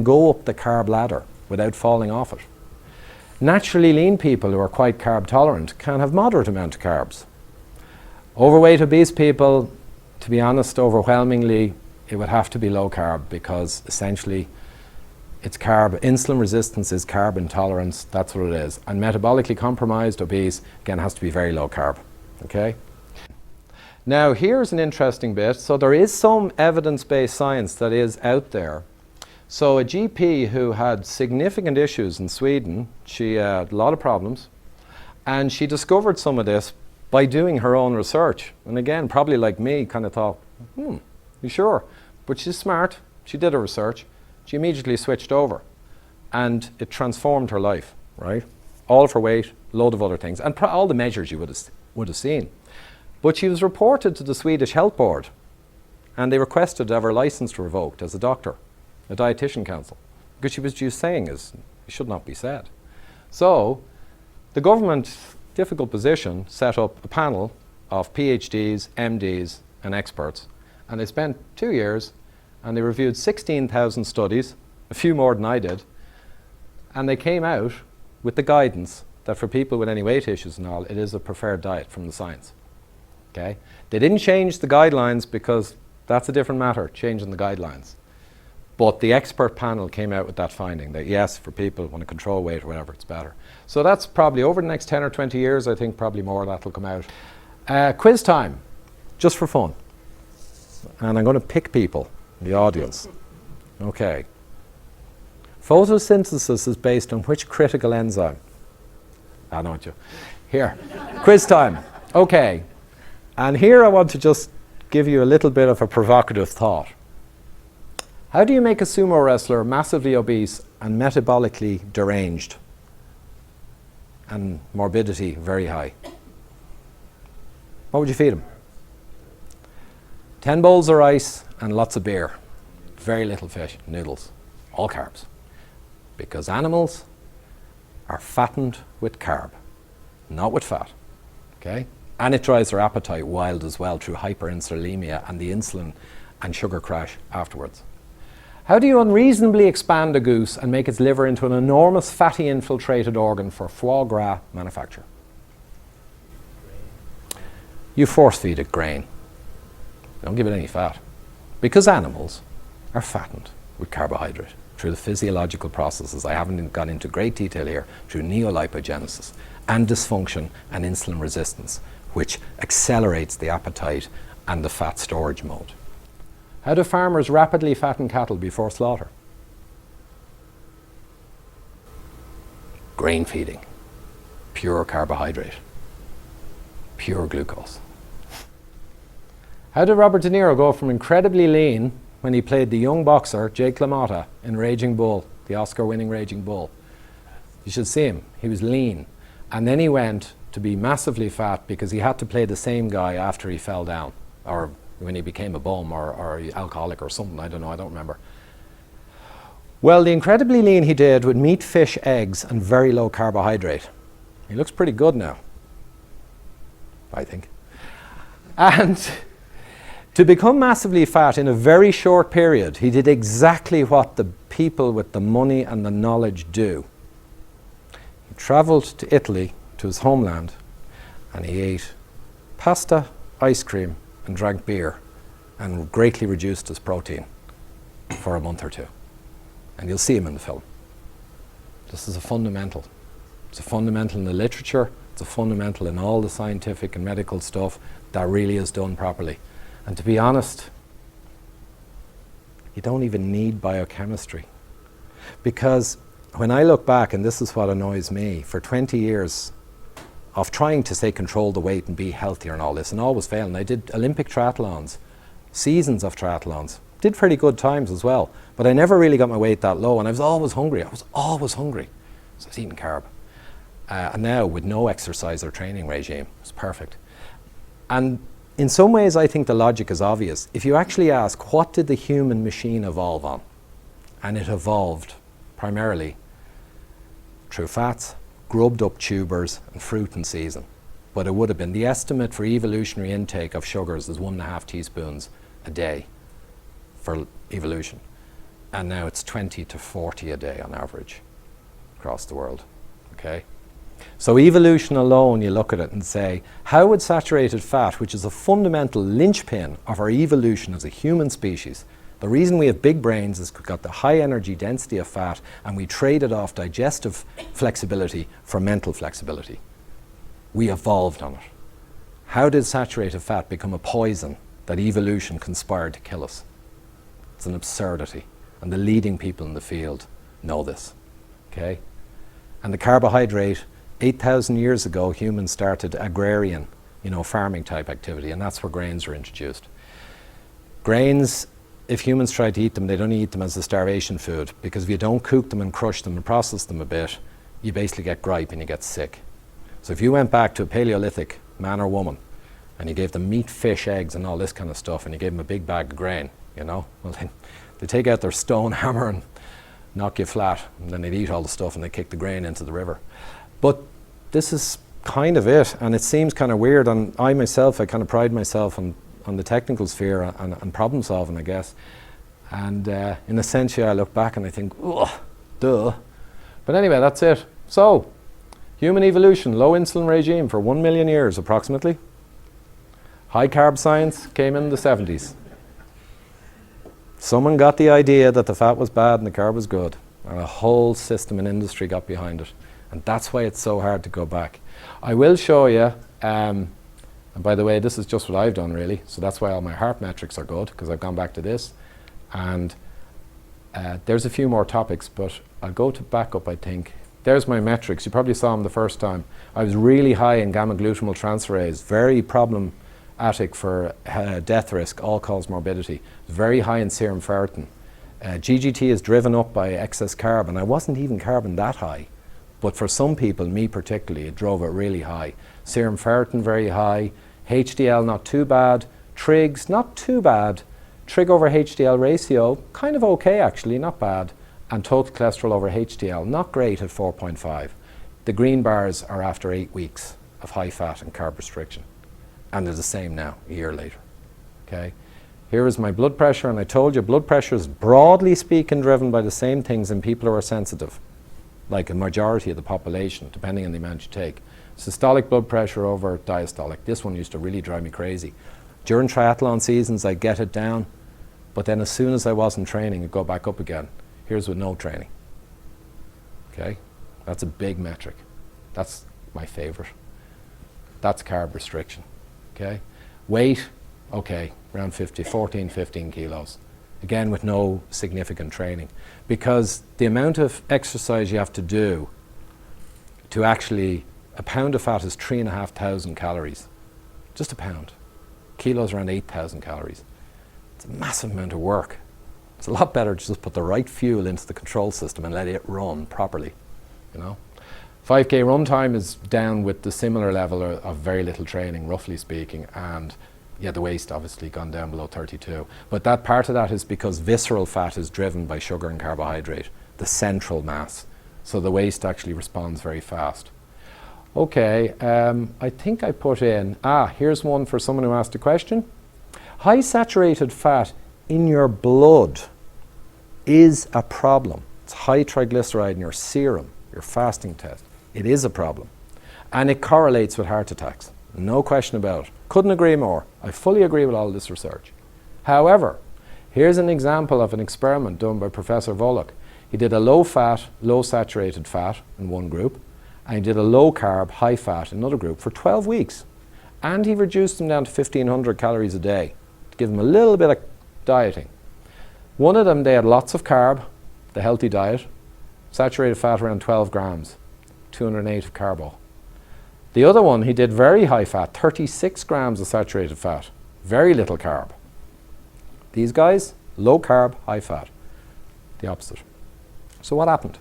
A: go up the carb ladder without falling off it. Naturally lean people who are quite carb tolerant can have moderate amount of carbs. Overweight, obese people, to be honest, overwhelmingly, it would have to be low carb because essentially it's carb, insulin resistance is carb intolerance, that's what it is. And metabolically compromised, obese, again, has to be very low carb, okay? Now, here's an interesting bit. So there is some evidence-based science that is out there. So a GP who had significant issues in Sweden, she had a lot of problems, and she discovered some of this by doing her own research. And again, probably like me, kind of thought, you sure? But she's smart. She did her research. She immediately switched over, and it transformed her life, right? All of her weight, a load of other things, and all the measures you would have seen. But she was reported to the Swedish Health Board, and they requested to have her license revoked as a doctor, a dietitian council, because she was just saying it should not be said. So the government, difficult position, set up a panel of PhDs, MDs, and experts, and they spent 2 years, and they reviewed 16,000 studies, a few more than I did, and they came out with the guidance that for people with any weight issues and all, it is a preferred diet from the science. Okay? They didn't change the guidelines because that's a different matter, changing the guidelines. But the expert panel came out with that finding that yes, for people who want to control weight or whatever, it's better. So that's probably over the next 10 or 20 years, I think probably more of that will come out. Quiz time, just for fun. And I'm going to pick people in the audience. Okay. Photosynthesis is based on which critical enzyme? I know what you. Here. Quiz time. Okay. And here I want to just give you a little bit of a provocative thought. How do you make a sumo wrestler massively obese and metabolically deranged and morbidity very high? What would you feed him? 10 bowls of rice and lots of beer. Very little fish, noodles, all carbs. Because animals are fattened with carb, not with fat. Okay? And it drives their appetite wild as well through hyperinsulinemia and the insulin and sugar crash afterwards. How do you unreasonably expand a goose and make its liver into an enormous fatty infiltrated organ for foie gras manufacture? You force feed it grain. Don't give it any fat. Because animals are fattened with carbohydrate through the physiological processes, I haven't gone into great detail here, through neolipogenesis and dysfunction and insulin resistance, which accelerates the appetite and the fat storage mode. How do farmers rapidly fatten cattle before slaughter? Grain feeding, pure carbohydrate, pure glucose. How did Robert De Niro go from incredibly lean when he played the young boxer Jake LaMotta in Raging Bull, the Oscar-winning Raging Bull? You should see him. He was lean. And then he went to be massively fat because he had to play the same guy after he fell down, or when he became a bum or alcoholic or something. I don't know. I don't remember. Well, the incredibly lean he did with meat, fish, eggs, and very low carbohydrate. He looks pretty good now, I think. And to become massively fat in a very short period, he did exactly what the people with the money and the knowledge do. He travelled to Italy, to his homeland, and he ate pasta, ice cream, and drank beer, and greatly reduced his protein for a month or two. And you'll see him in the film. This is a fundamental. It's a fundamental in the literature. It's a fundamental in all the scientific and medical stuff that really is done properly. And to be honest, you don't even need biochemistry. Because when I look back, and this is what annoys me, for 20 years of trying to say control the weight and be healthier and all this, and always failing. I did Olympic triathlons, seasons of triathlons, did pretty good times as well, but I never really got my weight that low, and I was always hungry. So I was eating carb. And now with no exercise or training regime, it's perfect. And in some ways I think the logic is obvious. If you actually ask, what did the human machine evolve on? And it evolved primarily through fats, grubbed up tubers, and fruit in season. But it would have been, the estimate for evolutionary intake of sugars is 1.5 teaspoons a day for evolution. And now it's 20 to 40 a day on average across the world, okay? So evolution alone, you look at it and say, how would saturated fat, which is a fundamental linchpin of our evolution as a human species, the reason we have big brains is we've got the high energy density of fat, and we traded off digestive flexibility for mental flexibility. We evolved on it. How did saturated fat become a poison that evolution conspired to kill us? It's an absurdity, and the leading people in the field know this, okay? And the carbohydrate, 8,000 years ago, humans started agrarian, farming type activity, and that's where grains were introduced. Grains, if humans try to eat them, they'd only eat them as a starvation food, because if you don't cook them and crush them and process them a bit, you basically get gripe and you get sick. So if you went back to a Paleolithic man or woman and you gave them meat, fish, eggs and all this kind of stuff, and you gave them a big bag of grain, well then they take out their stone hammer and knock you flat, and then they'd eat all the stuff and they kick the grain into the river. But this is kind of it, and it seems kind of weird, and I kind of pride myself on the technical sphere and problem solving, I guess. And in a sense, I look back and I think, ugh, duh. But anyway, that's it. So, human evolution, low insulin regime for 1 million years approximately. High carb science came in the 70s. Someone got the idea that the fat was bad and the carb was good, and a whole system and industry got behind it. And that's why it's so hard to go back. I will show you, and by the way, this is just what I've done really, so that's why all my heart metrics are good, because I've gone back to this. And there's a few more topics, but I'll go to backup, I think. There's my metrics. You probably saw them the first time. I was really high in gamma-glutamyl transferase, very problematic for death risk, all-cause morbidity. Very high in serum ferritin. GGT is driven up by excess carb, and I wasn't even carbon that high. But for some people, me particularly, it drove it really high. Serum ferritin very high, HDL not too bad, trigs not too bad, trig over HDL ratio kind of okay actually, not bad, and total cholesterol over HDL not great at 4.5. The green bars are after 8 weeks of high fat and carb restriction, and they're the same now, a year later. Okay, here is my blood pressure, and I told you blood pressure is broadly speaking driven by the same things in people who are sensitive, like a majority of the population, depending on the amount you take. Systolic blood pressure over diastolic. This one used to really drive me crazy. During triathlon seasons, I'd get it down, but then as soon as I wasn't training, it'd go back up again. Here's with no training. Okay, that's a big metric. That's my favorite. That's carb restriction. Okay, weight, Okay, around 14, 15 kilos. Again, with no significant training. Because the amount of exercise you have to do to actually, a pound of fat is 3,500 calories. Just a pound. Kilos around 8,000 calories. It's a massive amount of work. It's a lot better to just put the right fuel into the control system and let it run properly, you know. 5K run time is down with the similar level of very little training, roughly speaking, and yeah, the waist obviously gone down below 32. But that part of that is because visceral fat is driven by sugar and carbohydrate, the central mass. So the waist actually responds very fast. Okay, I think I put in, here's one for someone who asked a question. High saturated fat in your blood is a problem. It's high triglyceride in your serum, your fasting test. It is a problem. And it correlates with heart attacks. No question about it. Couldn't agree more. I fully agree with all this research. However, here's an example of an experiment done by Professor Volek. He did a low fat, low saturated fat in one group, and he did a low carb, high fat in another group for 12 weeks. And he reduced them down to 1,500 calories a day to give them a little bit of dieting. One of them, they had lots of carb, the healthy diet, saturated fat around 12 grams, 208 of carbo. The other one, he did very high fat, 36 grams of saturated fat, very little carb. These guys, low carb, high fat, the opposite. So what happened?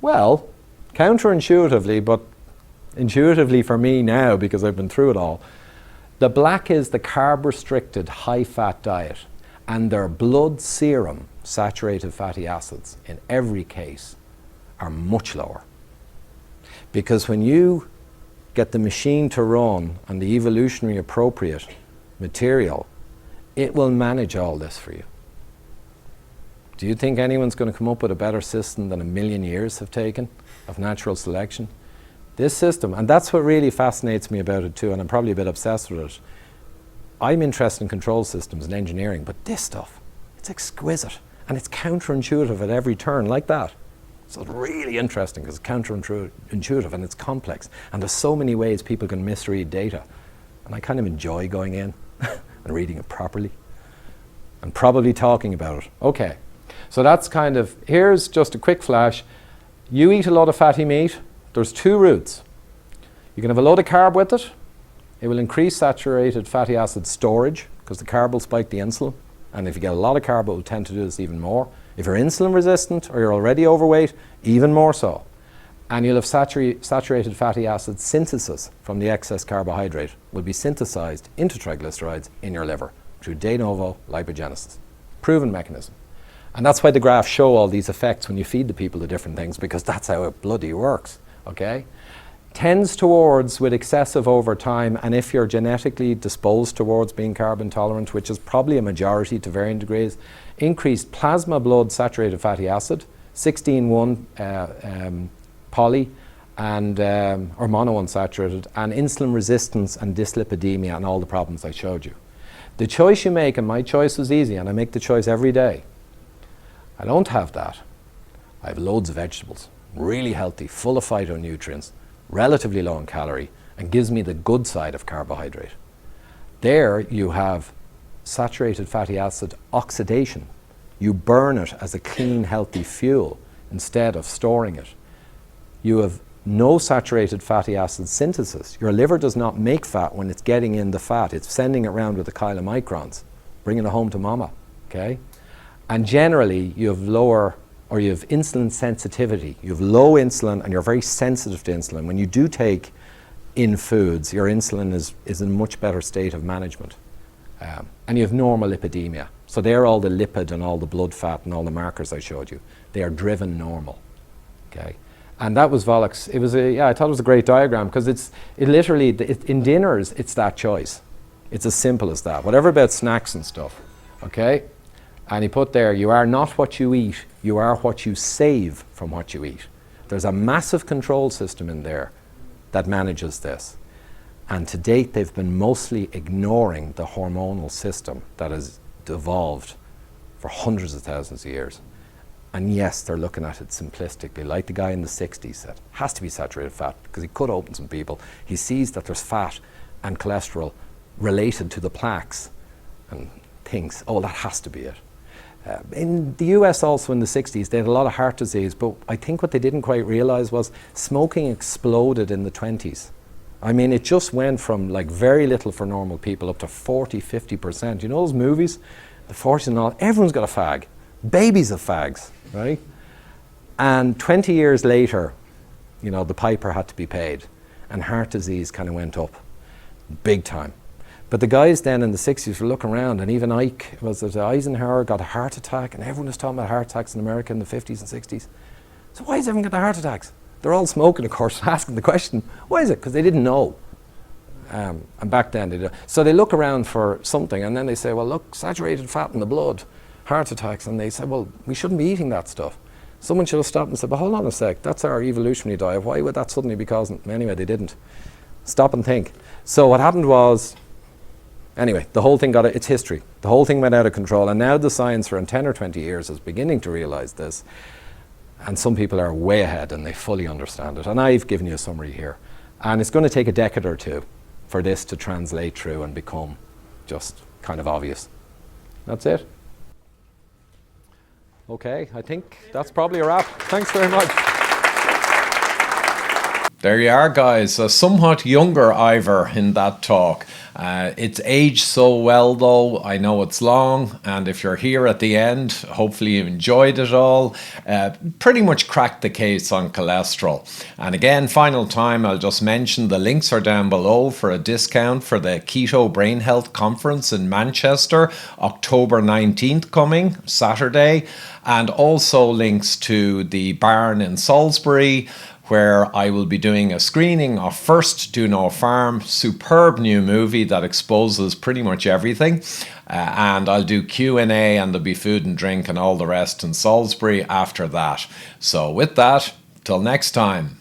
A: Well, counterintuitively, but intuitively for me now because I've been through it all, the black is the carb-restricted high-fat diet, and their blood serum saturated fatty acids in every case are much lower. Because when you get the machine to run on the evolutionary appropriate material, it will manage all this for you. Do you think anyone's going to come up with a better system than 1,000,000 years have taken of natural selection? This system, and that's what really fascinates me about it too, and I'm probably a bit obsessed with it. I'm interested in control systems and engineering, but this stuff, it's exquisite, and it's counterintuitive at every turn, like that. So it's really interesting because it's counterintuitive and it's complex, and there's so many ways people can misread data, and I kind of enjoy going in and reading it properly and probably talking about it. Okay, so that's kind of, here's just a quick flash. You eat a lot of fatty meat, there's two routes. You can have a load of carb with it. It will increase saturated fatty acid storage because the carb will spike the insulin, and if you get a lot of carb, it will tend to do this even more. If you're insulin resistant or you're already overweight, even more so. And you'll have saturated fatty acid synthesis from the excess carbohydrate will be synthesized into triglycerides in your liver through de novo lipogenesis. Proven mechanism. And that's why the graphs show all these effects when you feed the people the different things, because that's how it bloody works, okay? Tends towards, with excessive over time, and if you're genetically disposed towards being carb intolerant, which is probably a majority to varying degrees, increased plasma blood saturated fatty acid, 16-1 poly, and or monounsaturated, and insulin resistance and dyslipidemia and all the problems I showed you. The choice you make, and my choice was easy, and I make the choice every day. I don't have that. I have loads of vegetables, really healthy, full of phytonutrients, relatively low in calorie, and gives me the good side of carbohydrate. There you have saturated fatty acid oxidation. You burn it as a clean, healthy fuel instead of storing it. You have no saturated fatty acid synthesis. Your liver does not make fat when it's getting in the fat. It's sending it around with a chylomicrons, bringing it home to mama, okay? And generally, you have lower, or you have insulin sensitivity. You have low insulin and you're very sensitive to insulin. When you do take in foods, your insulin is in much better state of management. And you have normal lipidemia. So they're all the lipid and all the blood fat and all the markers I showed you. They are driven normal, okay? And that was Volek's, it was I thought it was a great diagram because it literally, in dinners, it's that choice. It's as simple as that. Whatever about snacks and stuff, okay? And he put there, you are not what you eat, you are what you save from what you eat. There's a massive control system in there that manages this. And to date, they've been mostly ignoring the hormonal system that has evolved for hundreds of thousands of years. And yes, they're looking at it simplistically, like the guy in the 60s said, has to be saturated fat, because he cut open some people. He sees that there's fat and cholesterol related to the plaques. and thinks, oh, that has to be it. In the US also in the 60s, they had a lot of heart disease, but I think what they didn't quite realize was smoking exploded in the 20s. I mean, it just went from like very little for normal people up to 40, 50%. You know those movies, the 40s and all, everyone's got a fag. Babies have fags, right? And 20 years later, you know, the piper had to be paid, and heart disease kind of went up big time. But the guys then in the 60s were looking around, and even Eisenhower got a heart attack, and everyone was talking about heart attacks in America in the 50s and 60s. So why is everyone getting heart attacks? They're all smoking, of course, asking the question, why is it? Because they didn't know. And back then, they did. So they look around for something, and then they say, well, look, saturated fat in the blood, heart attacks. And they say, well, we shouldn't be eating that stuff. Someone should have stopped and said, but hold on a sec, that's our evolutionary diet. Why would that suddenly be causing? Anyway, they didn't. Stop and think. So what happened was, anyway, the whole thing it's history. The whole thing went out of control, and now the science for 10 or 20 years is beginning to realize this, and some people are way ahead and they fully understand it. And I've given you a summary here. And it's going to take a decade or two for this to translate through and become just kind of obvious. That's it. Okay, I think that's probably a wrap. Thanks very much.
B: There you are, guys. A somewhat younger Ivor in that talk. It's aged so well, though. I know it's long, and if you're here at the end, hopefully you enjoyed it all. Pretty much cracked the case on cholesterol. And again, final time, I'll just mention the links are down below for a discount for the Keto Brain Health Conference in Manchester, October 19th coming, Saturday. And also links to the Barn in Salisbury, where I will be doing a screening of First Do No Farm, superb new movie that exposes pretty much everything. And I'll do Q&A, and there'll be food and drink and all the rest in Salisbury after that. So with that, till next time.